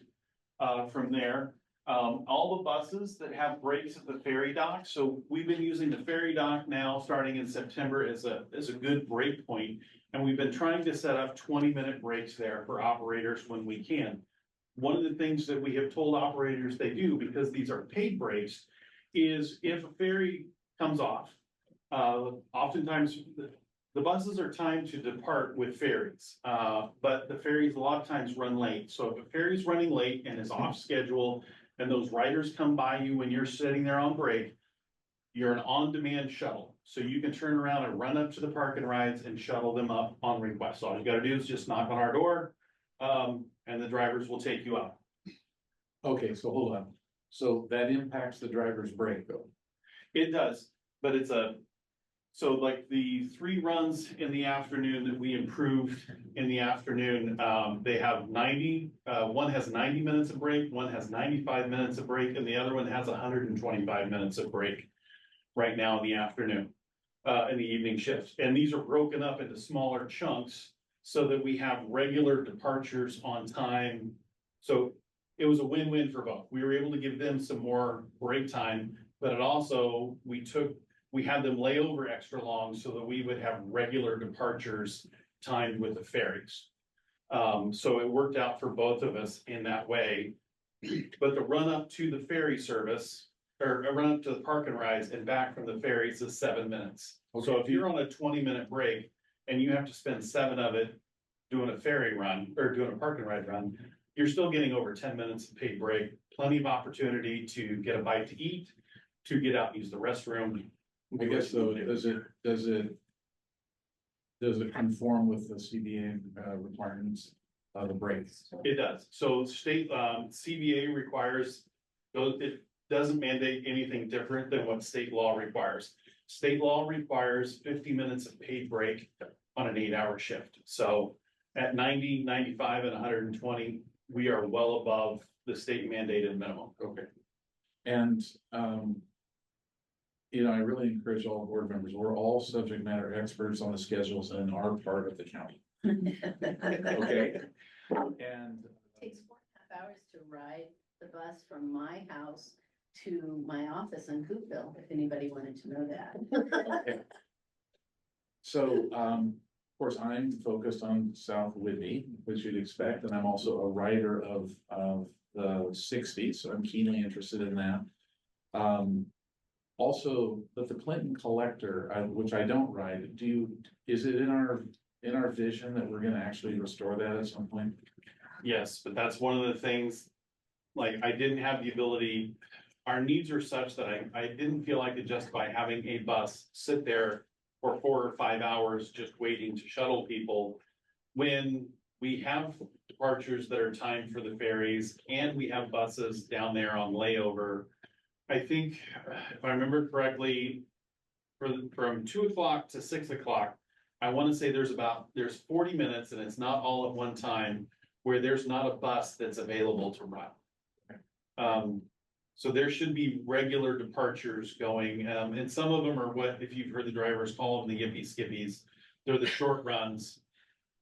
from there. All the buses that have brakes at the ferry dock, so we've been using the ferry dock now, starting in September, as a good break point. And we've been trying to set up 20-minute breaks there for operators when we can. One of the things that we have told operators they do, because these are paid breaks, is if a ferry comes off, oftentimes the buses are timed to depart with ferries, but the ferries a lot of times run late. So if a ferry's running late and is off schedule, and those riders come by you when you're sitting there on break, you're an on-demand shuttle. So you can turn around and run up to the Park and Rides and shuttle them up on request. So all you gotta do is just knock on our door, and the drivers will take you up. Okay, so hold on. So that impacts the driver's break though. It does, but so like the 3 runs in the afternoon that we improved in the afternoon, they have 90, one has 90 minutes of break, one has 95 minutes of break, and the other one has 125 minutes of break right now in the afternoon, in the evening shifts. And these are broken up into smaller chunks so that we have regular departures on time. So it was a win-win for both. We were able to give them some more break time, but it also, we had them lay over extra long so that we would have regular departures timed with the ferries. So it worked out for both of us in that way. But the run up to the ferry service, or a run up to the Park and Rides and back from the ferries is 7 minutes. So if you're on a 20-minute break and you have to spend 7 of it doing a ferry run or doing a Park and Ride run, you're still getting over 10 minutes of paid break, plenty of opportunity to get a bite to eat, to get out and use the restroom. I guess though, does it conform with the CBA requirements of the breaks? It does. So state, CBA requires, it doesn't mandate anything different than what state law requires. State law requires 50 minutes of paid break on an 8-hour shift. So at 90, 95, and 120, we are well above the state mandated minimum. Okay. And, I really encourage all board members, we're all subject matter experts on the schedules in our part of the county. Okay? And It takes 4.5 hours to ride the bus from my house to my office in Coopville, if anybody wanted to know that. so, of course, I'm focused on South Whitby, which you'd expect, and I'm also a writer of the 60s, so I'm keenly interested in that. Also, but the Clinton Collector, which I don't ride, is it in our vision that we're gonna actually restore that at some point? Yes, but that's one of the things, like, I didn't have the ability, our needs are such that I didn't feel I could justify having a bus sit there for 4 or 5 hours just waiting to shuttle people when we have departures that are timed for the ferries and we have buses down there on layover. I think, if I remember correctly, from 2 o'clock to 6 o'clock, I want to say there's 40 minutes, and it's not all at one time, where there's not a bus that's available to run. So there should be regular departures going, and some of them are what, if you've heard the drivers call them the yippee skippies, they're the short runs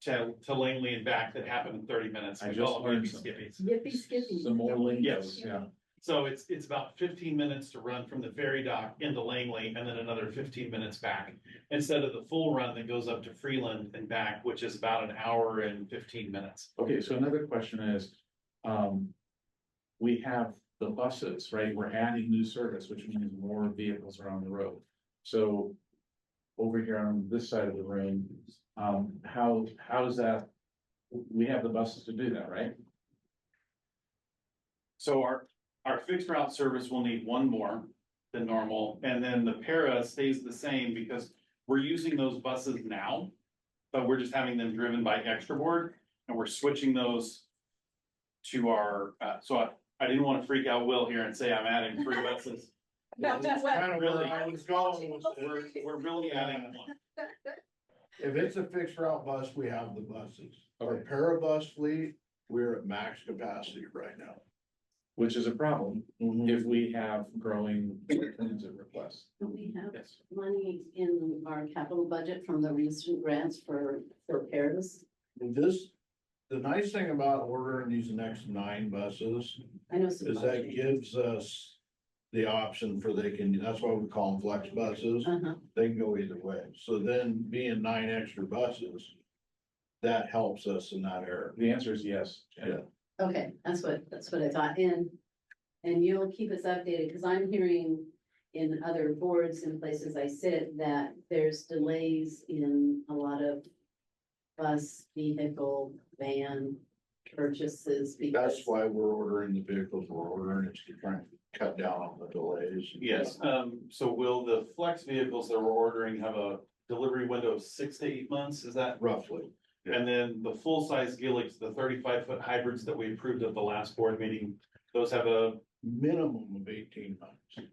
to Langley and back that happen in 30 minutes. I We just call them learned yippee something. skippies. Yippee skippy. Some more lingo, Yes. yeah. So it's about 15 minutes to run from the ferry dock into Langley and then another 15 minutes back. Instead of the full run that goes up to Freeland and back, which is about an hour and 15 minutes. Okay, so another question is, we have the buses, right? We're adding new service, which means more vehicles are on the road. So over here on this side of the room, how does that? We have the buses to do that, right? So our fixed route service will need one more than normal, and then the para stays the same because we're using those buses now. But we're just having them driven by Extra Board, and we're switching those to our, so I didn't want to freak out Will here and say I'm adding 3 buses. That's kind of where I was going with this. We're really adding one. If it's a fixed route bus, we have the buses. Our parabus fleet, we're at max capacity right now. Which is a problem if we have growing transit requests. Do we have Yes. money in our capital budget from the recent grants for Paris? The nice thing about ordering these next 9 buses I know. is that gives us the option for that's why we call them flex buses. Uh-huh. They can go either way. So then being 9 extra buses, that helps us in that area. The answer is yes. Jen. Yeah. Okay, that's what I thought, and you'll keep us updated, because I'm hearing in other boards and places I sit that there's delays in a lot of bus, vehicle, van purchases. That's why we're ordering the vehicles we're ordering, is to try and cut down on the delays. Yes, so will the flex vehicles that we're ordering have a delivery window of 6 to 8 months? Is that? Roughly. And then the full-size Gilligs, the 35-foot hybrids that we approved at the last board meeting, those have a, Minimum of 18 months.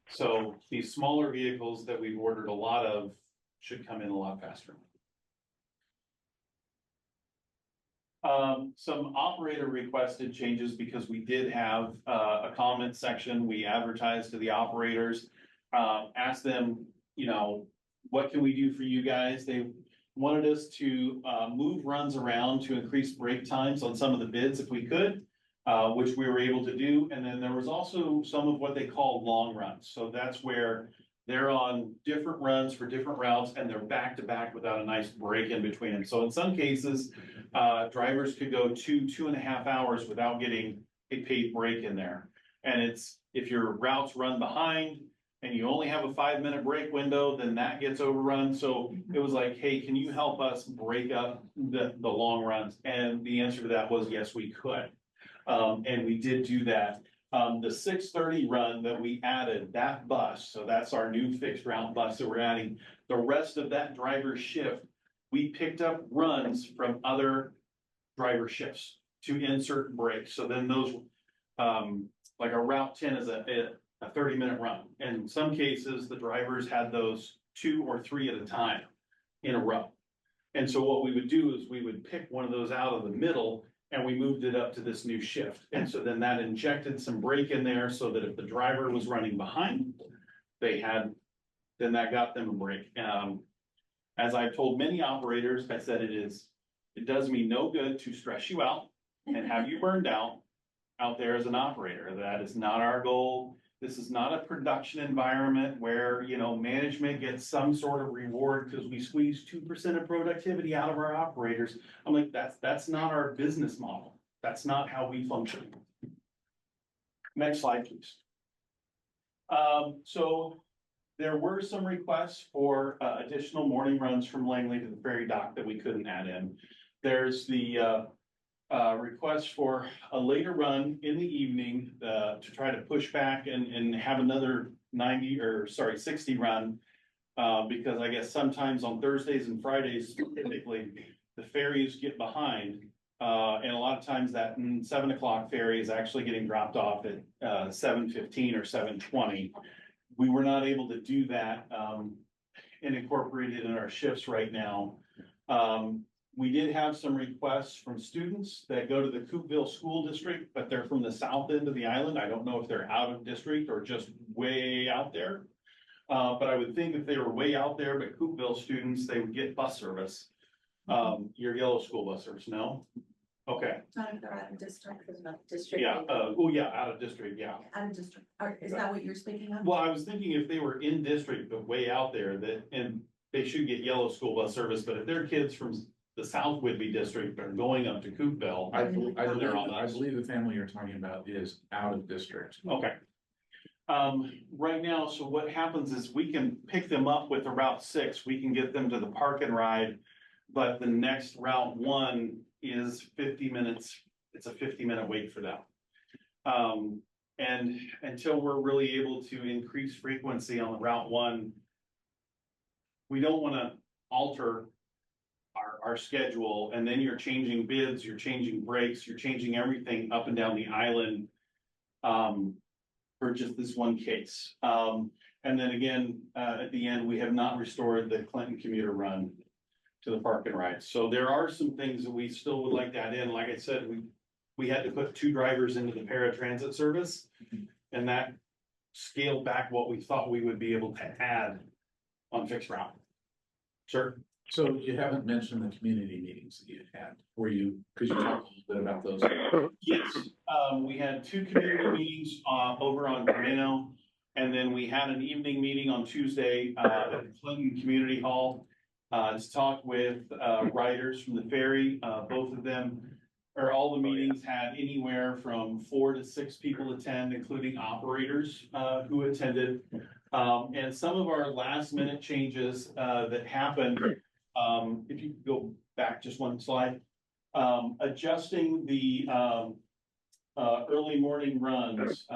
so these smaller vehicles that we've ordered a lot of should come in a lot faster. Some operator requested changes because we did have a comment section. We advertised to the operators, asked them, what can we do for you guys? They wanted us to move runs around to increase break times on some of the bids if we could, which we were able to do. And then there was also some of what they call long runs. So that's where they're on different runs for different routes and they're back to back without a nice break in between them. So in some cases, drivers could go 2.5 hours without getting a paid break in there. And if your routes run behind and you only have a 5-minute break window, then that gets overrun. So it was like, hey, can you help us break up the long runs? And the answer to that was yes, we could. And we did do that. The 6:30 run that we added, that bus, so that's our new fixed route bus that we're adding. The rest of that driver shift, we picked up runs from other driver shifts to insert breaks. So then those, like a Route 10 is a 30-minute run. And in some cases, the drivers had those 2 or 3 at a time in a row. And so what we would do is we would pick one of those out of the middle and we moved it up to this new shift. And so then that injected some break in there so that if the driver was running behind, then that got them a break. As I've told many operators, I said it does me no good to stress you out and have you burned out there as an operator. That is not our goal. This is not a production environment where, management gets some sort of reward because we squeeze 2% of productivity out of our operators. I'm like, that's not our business model. That's not how we function. Next slide, please. So there were some requests for additional morning runs from Langley to the ferry dock that we couldn't add in. There's the request for a later run in the evening to try to push back and have another 60 run. Because I guess sometimes on Thursdays and Fridays, typically, the ferries get behind. And a lot of times that 7 o'clock ferry is actually getting dropped off at 7:15 or 7:20. We were not able to do that and incorporate it in our shifts right now. We did have some requests from students that go to the Coopville School District, but they're from the south end of the island. I don't know if they're out of district or just way out there. But I would think if they were way out there, but Coopville students, they would get bus service. Your yellow school bus service, no? Okay, Not if they're out of district, yeah, out of district, yeah. out of district, or is that what you're speaking of? Well, I was thinking if they were in district, but way out there, and they should get yellow school bus service, but if they're kids from the South Whitby district are going up to Coopville. I believe the family you're talking about is out of district. Okay. Right now, so what happens is we can pick them up with a Route 6, we can get them to the park and ride. But the next Route 1 is 50 minutes, it's a 50-minute wait for them. And until we're really able to increase frequency on the Route 1, we don't wanna alter our schedule, and then you're changing bids, you're changing brakes, you're changing everything up and down the island. For just this one case. And then again, at the end, we have not restored the Clinton commuter run to the park and ride. So there are some things that we still would like to add in. Like I said, we had to put 2 drivers into the paratransit service. And that scaled back what we thought we would be able to add on fixed route. Sure. So you haven't mentioned the community meetings that you've had, could you talk a little bit about those? Yes, we had 2 community meetings, over on Camino. And then we had an evening meeting on Tuesday, at the Clinton Community Hall. To talk with, riders from the ferry, both of them, or all the meetings had anywhere from 4 to 6 people attend, including operators, who attended. And some of our last minute changes, that happened, if you could go back just one slide, adjusting the, early morning runs,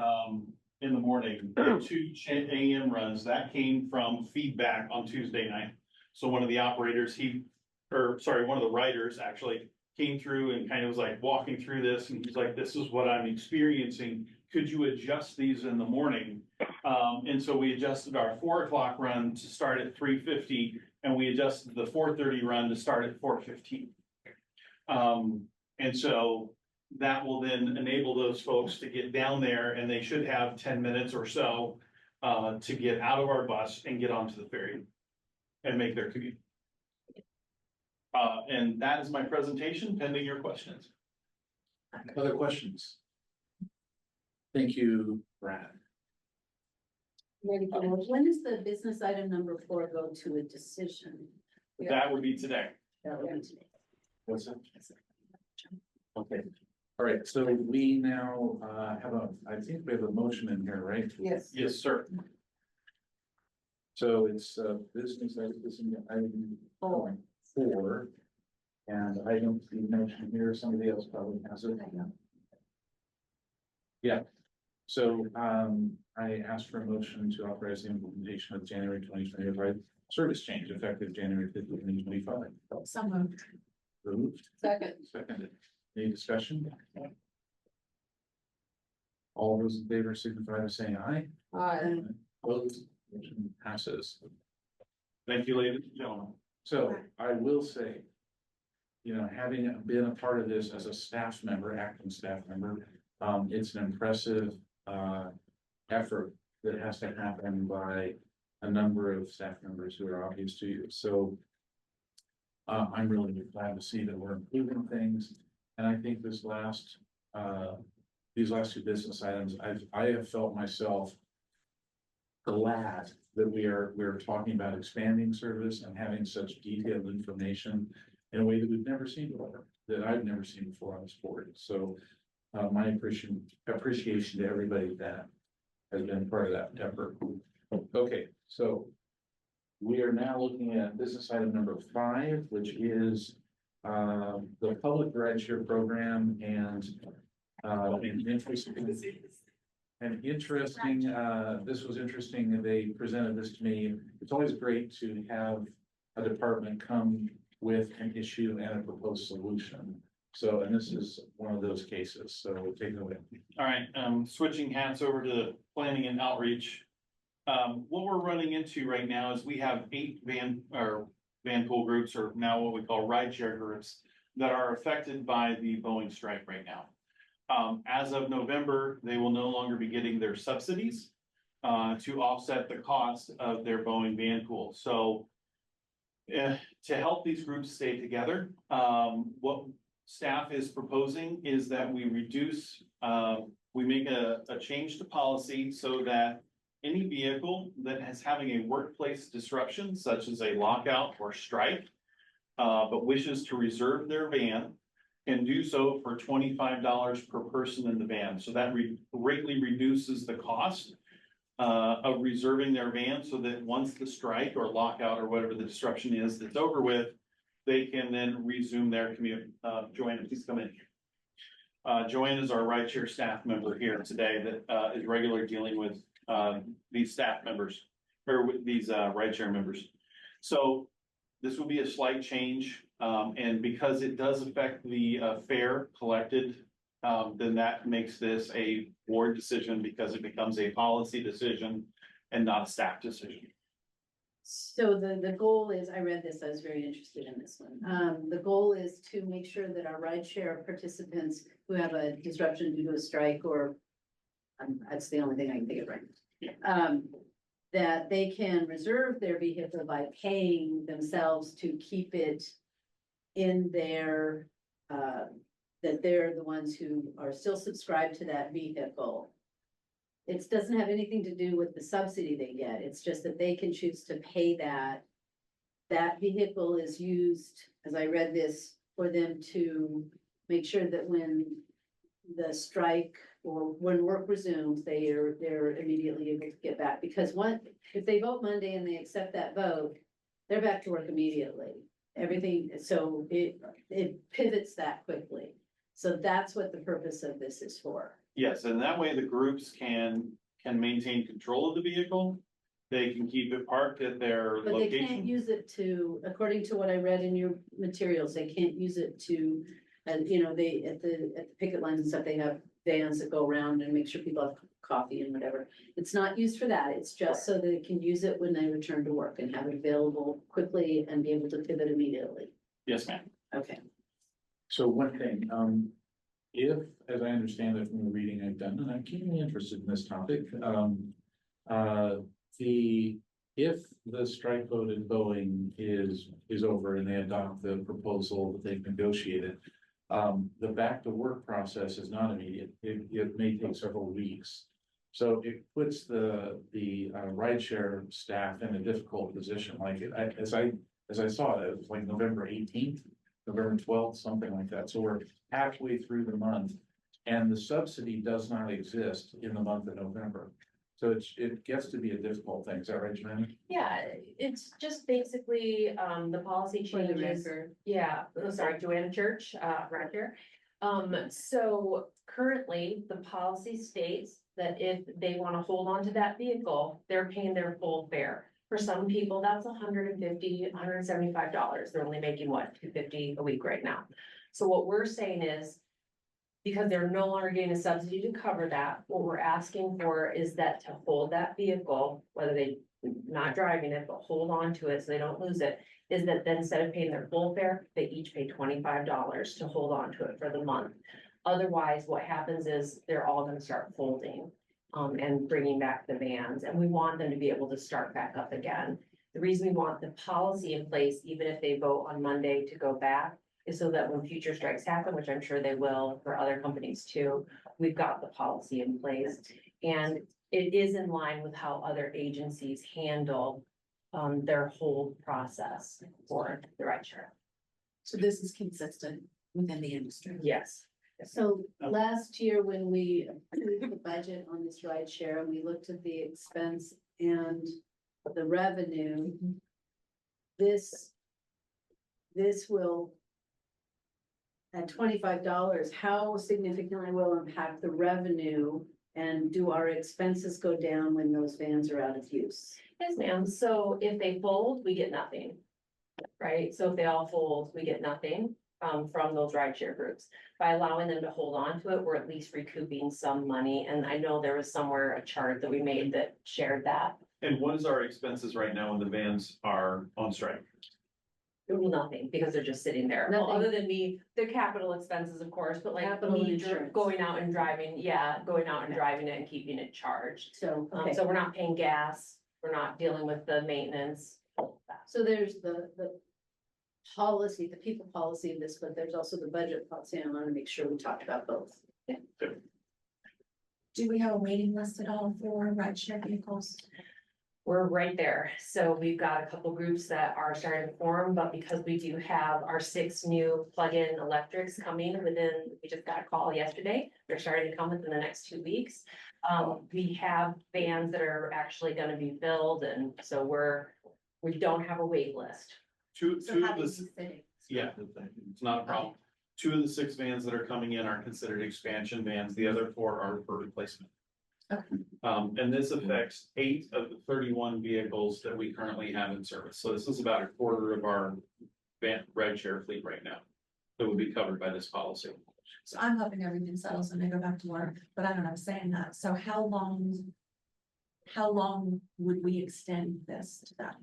in the morning, the 2 AM runs, that came from feedback on Tuesday night. So one of the operators, one of the writers actually came through and kind of was like walking through this, and he's like, this is what I'm experiencing. Could you adjust these in the morning? And so we adjusted our 4 o'clock run to start at 3:50, and we adjusted the 4:30 run to start at 4:15. And so that will then enable those folks to get down there, and they should have 10 minutes or so to get out of our bus and get onto the ferry and make their commute. And that is my presentation, pending your questions. Other questions? Thank you, Brad. Ready for motion? When does the business item number 4 go to a decision? That would be today. That would be today. What's that? Okay, all right, so we now I think we have a motion in here, right? Yes. Yes, sir. So it's business item 4. And I don't see the motion here, somebody else probably has it. Yeah, so I asked for a motion to authorize the implementation of January 2025 service change effective January 5th, 2025. So moved. Moved, Second. seconded. Any discussion? All those in favor signify by saying aye. Aye. Opposed, motion passes. Thank you, ladies and gentlemen. So I will say, having been a part of this as a staff member, acting staff member, it's an impressive effort that has to happen by a number of staff members who are obvious to you. So I'm really glad to see that we're improving things. And I think these last 2 business items, I have felt myself glad that we're talking about expanding service and having such detailed information in a way that we've never seen before, that I've never seen before on this board. So my appreciation to everybody that has been part of that effort. Okay, so we are now looking at business item number 5, which is the public rideshare program and this was interesting, they presented this to me. It's always great to have a department come with an issue and a proposed solution. So, and this is one of those cases, so take it away. All right, switching hats over to planning and outreach. What we're running into right now is we have 8 van pool groups, or now what we call rideshare groups, that are affected by the Boeing strike right now. As of November, they will no longer be getting their subsidies to offset the cost of their Boeing van pool. So to help these groups stay together, what staff is proposing is that we reduce, we make a change to policy so that any vehicle that is having a workplace disruption, such as a lockout or strike, but wishes to reserve their van, can do so for $25 per person in the van. So that greatly reduces the cost of reserving their van, so that once the strike or lockout or whatever the disruption is that's over with, they can then resume their commute. Joanne, please come in. Joanne is our rideshare staff member here today that is regularly dealing with these staff members, or with these rideshare members. So this will be a slight change, and because it does affect the fare collected, then that makes this a board decision, because it becomes a policy decision and not a staff decision. So the goal is, I read this, I was very interested in this one. The goal is to make sure that our rideshare participants who have a disruption due to a strike or, that's the only thing I can think of right now. That they can reserve their vehicle by paying themselves to keep it in their, that they're the ones who are still subscribed to that vehicle. It doesn't have anything to do with the subsidy they get. It's just that they can choose to pay that. That vehicle is used, as I read this, for them to make sure that when the strike or when work resumes, they're immediately able to get back. Because if they vote Monday and they accept that vote, they're back to work immediately. Everything, so it pivots that quickly. So that's what the purpose of this is for. Yes, and that way the groups can maintain control of the vehicle. They can keep it parked at their But they can't location. use it to, according to what I read in your materials, they can't use it to, and you know, they, at the picket lines and stuff, they have vans that go around and make sure people have coffee and whatever. It's not used for that. It's just so they can use it when they return to work and have it available quickly and be able to pivot immediately. Yes, ma'am. Okay. So one thing, if, as I understand it from the reading I've done, and I'm keenly interested in this topic, if the strike vote in Boeing is over and they adopt the proposal that they've negotiated, the back to work process is not immediate. It may take several weeks. So it puts the rideshare staff in a difficult position. Like as I saw it, it was like November 18th, November 12th, something like that. So we're halfway through the month, and the subsidy does not exist in the month of November. So it gets to be a difficult thing. Is that right, Joanna? Yeah, it's just basically, the policy For the changes. record. Yeah, sorry, Joanna Church, right here. So currently, the policy states that if they wanna hold on to that vehicle, they're paying their full fare. For some people, that's $150, $175. They're only making what, $250 a week right now. So what we're saying is, because they're no longer getting a subsidy to cover that, what we're asking for is that to hold that vehicle, whether they not driving it, but hold on to it so they don't lose it, is that then instead of paying their full fare, they each pay $25 to hold on to it for the month. Otherwise, what happens is they're all gonna start folding, and bringing back the vans, and we want them to be able to start back up again. The reason we want the policy in place, even if they vote on Monday to go back, is so that when future strikes happen, which I'm sure they will for other companies too, we've got the policy in place. And it is in line with how other agencies handle their hold process for the rideshare. So this is consistent within the industry. Yes. So last year, when we approved the budget on this ride share, we looked at the expense and the revenue. This will, at $25, how significantly will impact the revenue? And do our expenses go down when those vans are out of use? Yes, ma'am. So if they fold, we get nothing. Right? So if they all fold, we get nothing from those rideshare groups. By allowing them to hold on to it, we're at least recouping some money. And I know there was somewhere a chart that we made that shared that. And what is our expenses right now when the vans are on strike? Nothing, because they're just sitting there. Well, Nothing. other than me, the capital expenses, of course, but like Capital and me insurance. going out and driving, going out and driving it and keeping it charged. So, okay, So we're not paying gas, we're not dealing with the maintenance. so there's policy, the people policy of this, but there's also the budget policy. I want to make sure we talked about both. Do we have a waiting list at all for rideshare vehicles? We're right there. So we've got a couple groups that are starting to form, but because we do have our 6 new plug-in electrics coming we just got a call yesterday. They're starting to come within the next 2 weeks. We have vans that are actually gonna be filled, and so we don't have a wait list. Two So of how do you the, fit? yeah, it's not a problem. 2 of the 6 vans that are coming in are considered expansion vans. The other 4 are for replacement. Okay. And this affects 8 of the 31 vehicles that we currently have in service. So this is about a quarter of our rideshare fleet right now that would be covered by this policy. So I'm hoping everything settles and I go back to work, but I don't know, saying that, so how long would we extend this to that?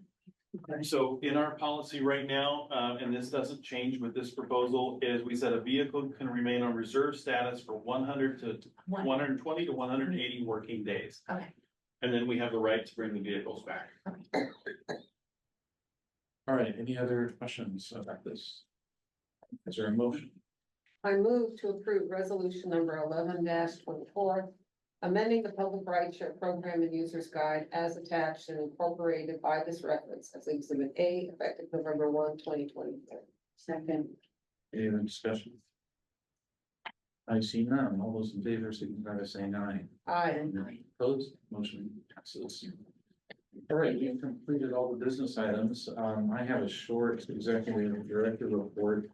So in our policy right now, and this doesn't change with this proposal, is we said a vehicle can remain on reserve status for 100 to 120 to 180 working days. Okay. And then we have the right to bring the vehicles back. All right, any other questions about this? Is there a motion? I move to approve resolution number 11-24. Amending the public rideshare program and users guide as attached and incorporated by this reference as exhibit A effective November 1, 2023. Second. Any other discussion? I see none. All those in favor, signify by saying aye. Aye. Opposed, motion passes. All right, we've completed all the business items. I have a short executive director report.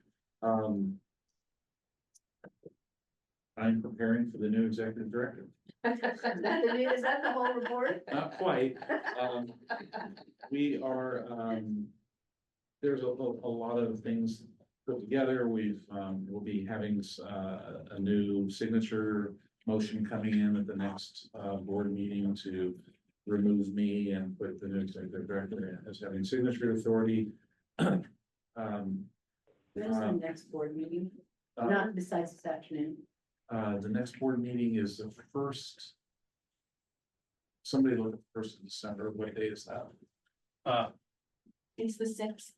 I'm preparing for the new executive director. Is that the whole report? Not quite. We are, there's a lot of things put together. We'll be having, a new signature motion coming in at the next, board meeting to remove me and put the new executive director as having signature authority. When's the next board meeting? Not besides this afternoon. The next board meeting is the first. Somebody look at the 1st of December. What day is that? It's the 6th.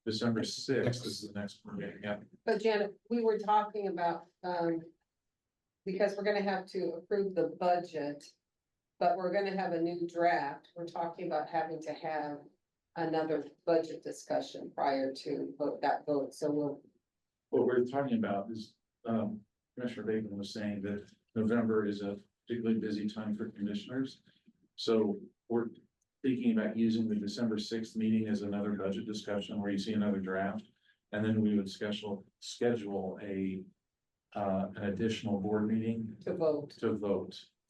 December 6th is the next board meeting. Yeah. But Janet, we were talking about, because we're gonna have to approve the budget, but we're gonna have a new draft. We're talking about having to have another budget discussion prior to that vote. So What we're talking about is, Commissioner Bacon was saying that November is a particularly busy time for commissioners. So we're thinking about using the December 6th meeting as another budget discussion where you see another draft. And then we would schedule an additional board meeting to vote.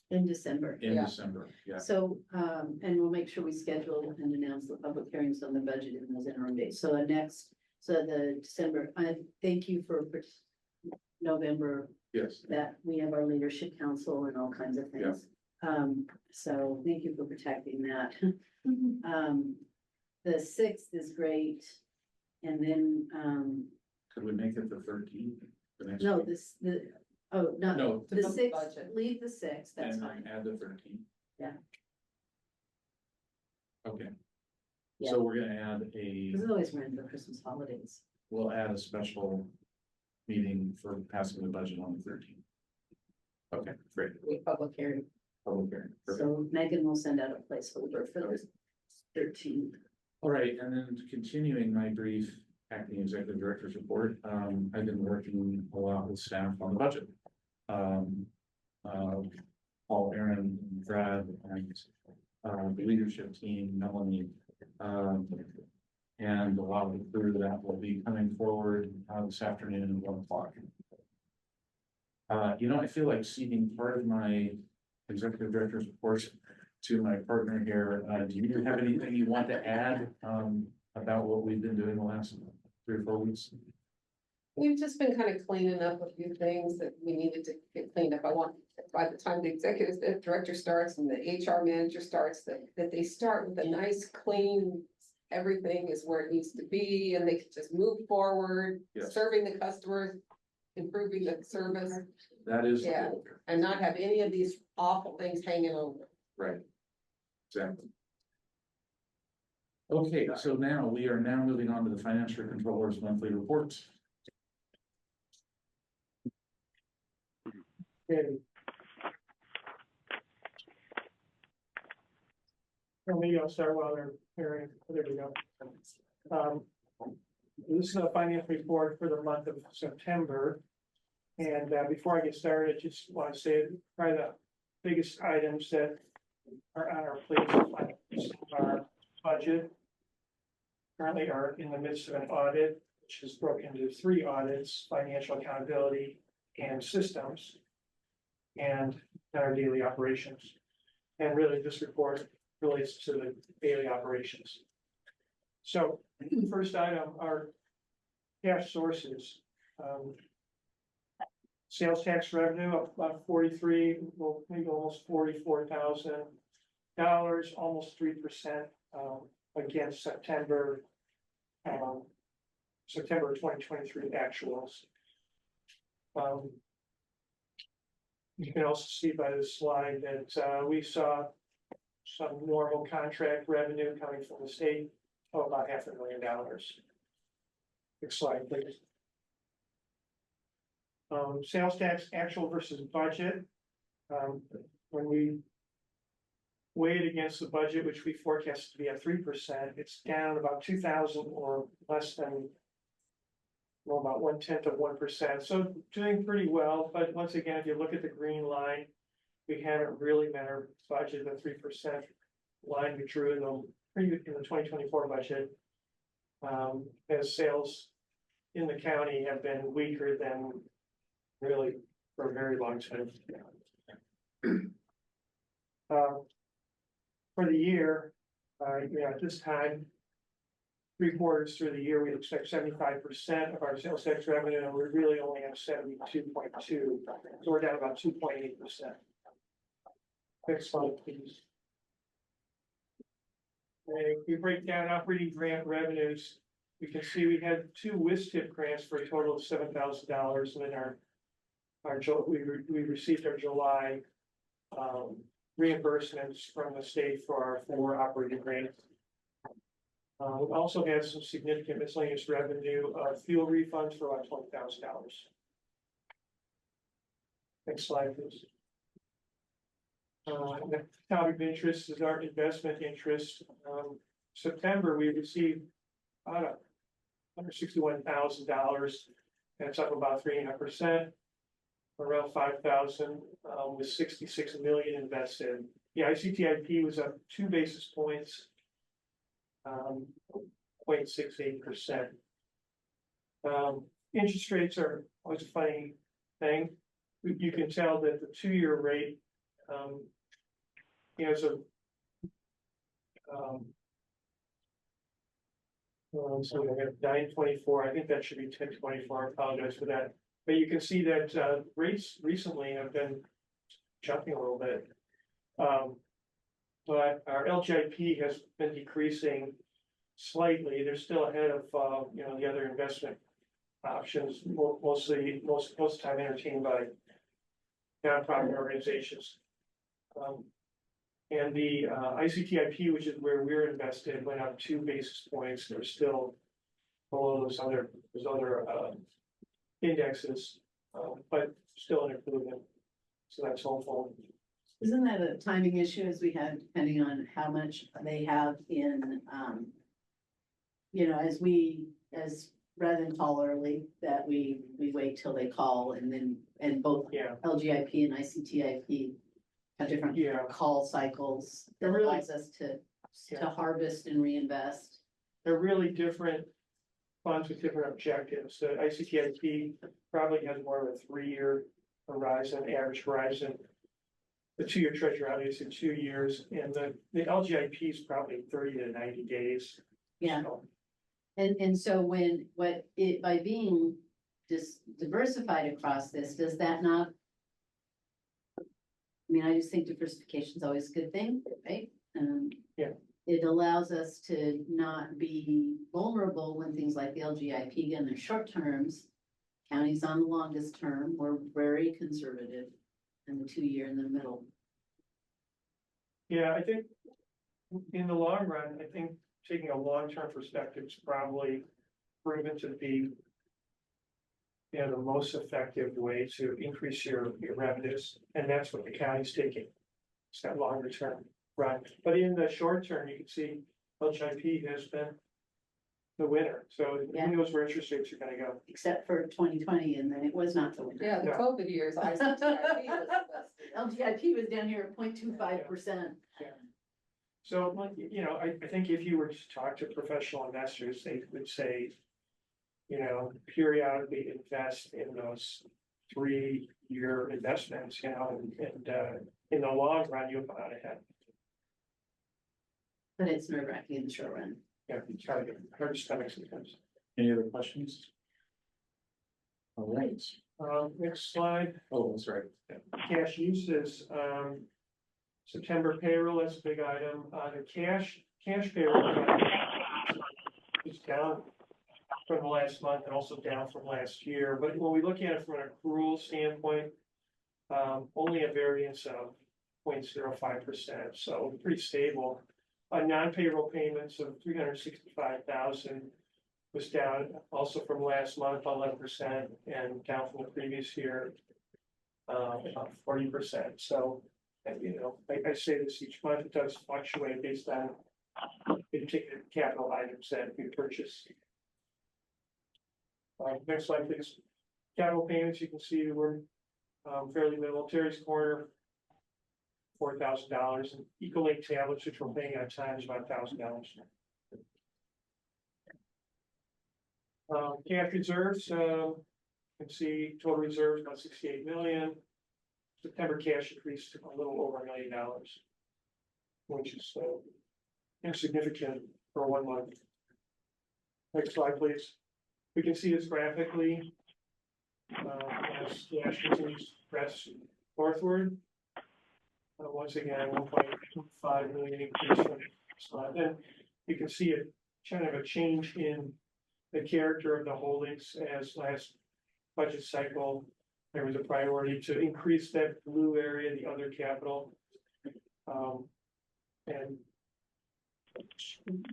In December. In Yeah. December, yeah. So, and we'll make sure we schedule and announce the public hearings on the budget in those interim days. So the December, I thank you for November, Yes, that we have our leadership council and all kinds of things. So thank you for protecting that. The 6th is great. And then, could we make it the 13th? The next no, week? No. the To vote 6th, budget. leave the 6th, that's And fine. add the 13th. Yeah. Okay. Yeah. So we're gonna add a, This is always run for Christmas holidays. we'll add a special meeting for passing the budget on the 13th. Okay, great. Public hearing. Public hearing. Perfect. So Megan will send out a placeholder for the 13th. All right, and then continuing my brief acting executive director's report, I've been working a lot with staff on the budget. Paul, Aaron, Brad, and the leadership team, Melanie, and a lot of the crew that will be coming forward this afternoon at 1 o'clock. I feel like ceding part of my executive director's report to my partner here. Do you have anything you want to add about what we've been doing the last 3 or 4 weeks? We've just been kind of cleaning up a few things that we needed to get cleaned up. I want, by the time the executive director starts and the HR manager starts, that they start with a nice, clean, everything is where it needs to be, and they can just move forward, Yes. serving the customers, improving the service, That is. the Yeah. goal. and not have any of these awful things hanging over. Right. Exactly. Okay, so now we are now moving on to the financial controller's monthly report. Okay. Well, maybe I'll start while they're hearing, there we go. This is a finance report for the month of September. And before I get started, I just want to say probably the biggest items that are on our plate is our budget. Currently are in the midst of an audit, which is broken into 3 audits: financial accountability and systems, and our daily operations. And really, this report relates to the daily operations. So, first item are cash sources. Sales tax revenue of about 43, well, maybe almost $44,000, almost 3% against September 2023 actuals. You can also see by this slide that we saw some normal contract revenue coming from the state of about $500,000. Next slide, please. Sales tax actual versus budget. When we weigh it against the budget, which we forecast to be at 3%, it's down about 2,000 or less than, well, about 0.1%. So doing pretty well, but once again, if you look at the green line, we haven't really met our budget, the 3% line we drew in the 2024 budget. As sales in the county have been weaker than really for a very long time. For the year, at this time, 3/4 through the year, we expect 75% of our sales tax revenue, and we really only have 72.2, so we're down about 2.8%. Next slide, please. And if we break down operating grant revenues, we can see we had 2 WISTIP grants for a total of $7,000, and then we received our July reimbursements from the state for our 4 operating grants. We also had some significant miscellaneous revenue, fuel refunds for about $20,000. Next slide, please. The topic of interest is our investment interest. September, we received about $161,000. That's up about 3.5%. Around 5,000, with 66 million invested. The ICTIP was up 2 basis points, 0.68%. Interest rates are always a funny thing. You can tell that the 2-year rate, so we have 9.24. I think that should be 10.24. I apologize for that. But you can see that rates recently have been jumping a little bit. But our LGIP has been decreasing slightly. They're still ahead of the other investment options, most of the time entertained by nonprofit organizations. And the ICTIP, which is where we're invested, went up 2 basis points. They're still below those other indexes, but still an improvement. So that's hopeful. Isn't that a timing issue as we have, depending on how much they have in, as rather than call early, that we wait till they call and both LGIP and ICTIP have different call cycles that allows us to harvest and reinvest. They're really different funds with different objectives. The ICTIP probably has more of a 3-year horizon, average horizon. The 2-year treasury obviously 2 years, and the LGIP is probably 30 to 90 days. Yeah. And so by being diversified across this, does that not? I mean, I just think diversification is always a good thing, right? It allows us to not be vulnerable when things like the LGIP and their short terms. Counties on the longest term, we're very conservative, and the 2-year in the middle. Yeah, I think in the long run, I think taking a long-term perspective is probably proven to be, you know, the most effective way to increase your revenues, and that's what the county's taking. It's that longer term, right? But in the short term, you can see LHIP has been the winner, so Yeah. who knows where interest rates are gonna go. Except for 2020, and then it was not the winner. Yeah, the Yeah. COVID years, I. LGIP was down here at 0.25%. So, like, you know, I think if you were to talk to professional investors, they would say, you know, periodically invest in those 3-year investments, you know, and in the long run, you'll come out ahead. But it's nerve wracking in the short run. Yeah, you try to get hard stomach sometimes. Any other questions? All right. Next slide. Oh, that's right. Cash uses, September payroll, that's a big item, the cash payroll. Is down from last month and also down from last year, but when we look at it from an accrual standpoint. Only a variance of 0.05%, so pretty stable. Non-payroll payments of 365,000 was down also from last month, 11%, and down from the previous year. About 40%, so, and, you know, I say this each month, it does fluctuate based on in particular capital items that we purchase. Next slide, please. Capital payments, you can see were fairly minimal. Terry's Corner, $4,000, and Ecolink tablets, which we're paying on time, is about $1,000. Cash reserves, you can see total reserves about 68 million. September cash increased to a little over $1 million, which is insignificant for 1 month. Next slide, please. We can see this graphically. As cash continues to press northward. Once again, 1.5 million increase from slide. Then you can see a kind of a change in the character of the holdings as last budget cycle. There was a priority to increase that blue area, the other capital. And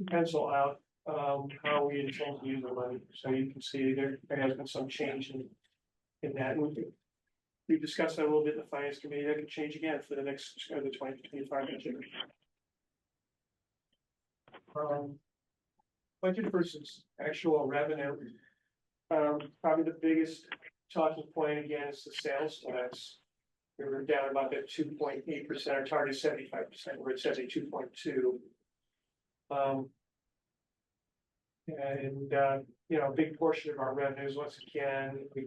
pencil out how we intend to use the money. So you can see there has been some change in that. We discussed that a little bit in the finance committee. That could change again for the next, the 2025 budget. Budget versus actual revenue. Probably the biggest talking point again is the sales tax. We were down about that 2.8%, our target is 75%, where it says a 2.2. You know, a big portion of our revenues, once again, we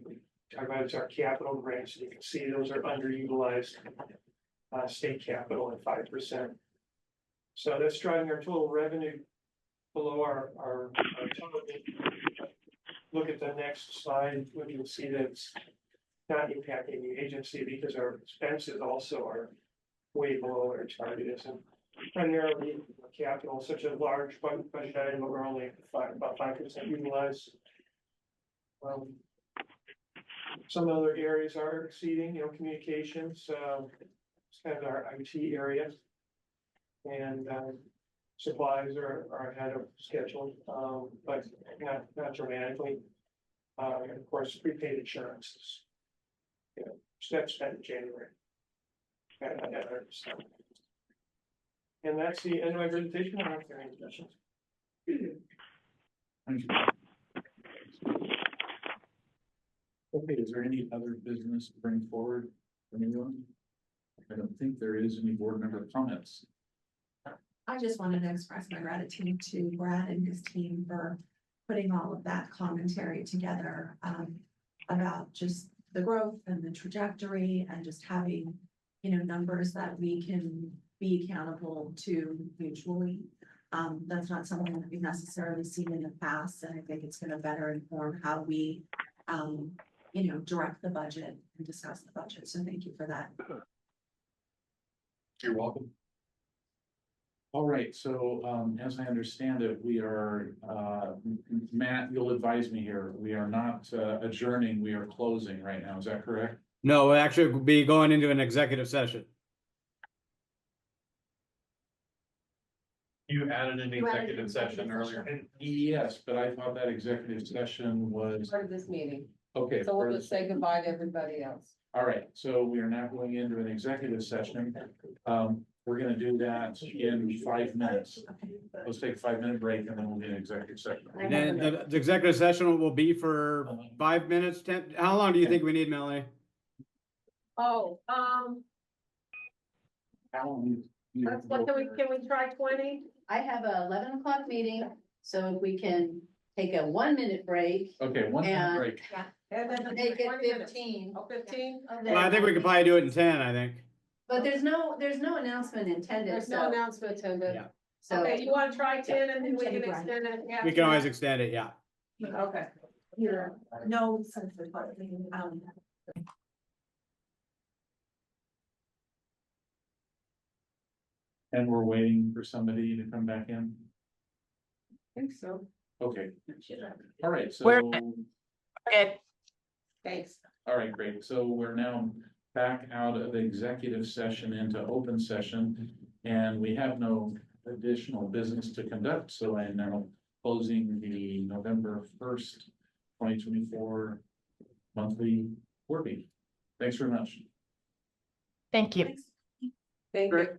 talk about it's our capital grants. You can see those are underutilized state capital at 5%. So that's driving our total revenue below our total. Look at the next slide, when you see that it's not impacting the agency because our expenses also are way below what our target is. And primarily capital, such a large budget item, but we're only about 5% utilized. Some other areas are exceeding, you know, communications, it's kind of our IT area. And supplies are ahead of schedule, but not dramatically. And of course, prepaid insurances. You know, steps spent in January. And that's the end of my presentation. I don't know if there are any questions. Thank you. Okay, is there any other business to bring forward from anyone? I don't think there is any board member comments. I just wanted to express my gratitude to Brad and his team for putting all of that commentary together, about just the growth and the trajectory and just having, you know, numbers that we can be accountable to mutually. That's not something that we've necessarily seen in the past, and I think it's gonna better inform how we, you know, direct the budget and discuss the budget. So thank you for that. You're welcome. All right, so as I understand it, we are, Matt, you'll advise me here, we are not adjourning, we are closing right now, is that correct? No, we'll actually be going into an executive session. You added an You added executive session earlier. Yes, but I thought that executive session was, Part of this meeting, okay. so we'll just say goodbye to everybody else. All right, so we are now going into an executive session. We're gonna do that in 5 minutes. Let's take a 5-minute break and then we'll do an executive session. And then the executive session will be for 5 minutes, 10, how long do you think we need, Melanie? Oh, what can we try 20? I have a 11 o'clock meeting, so if we can take a 1-minute break, Okay, 1 minute And- break. And then make it 20 minutes. 15. Oh, 15? Well, I think we could probably do it in 10, I think. But there's no announcement intended, There's no so, announcement intended. Yeah. so. Okay, you wanna try 10 and then we can extend it? after We can always that? extend it, yeah. Okay. No sense of, And we're waiting for somebody to come back in. I think so. Okay. All right, so, We're- Thanks. all right, great. So we're now back out of the executive session into open session. And we have no additional business to conduct, so I am now closing the November 1st, 2024 monthly board meeting. Thanks very much. Thank you. Thank you.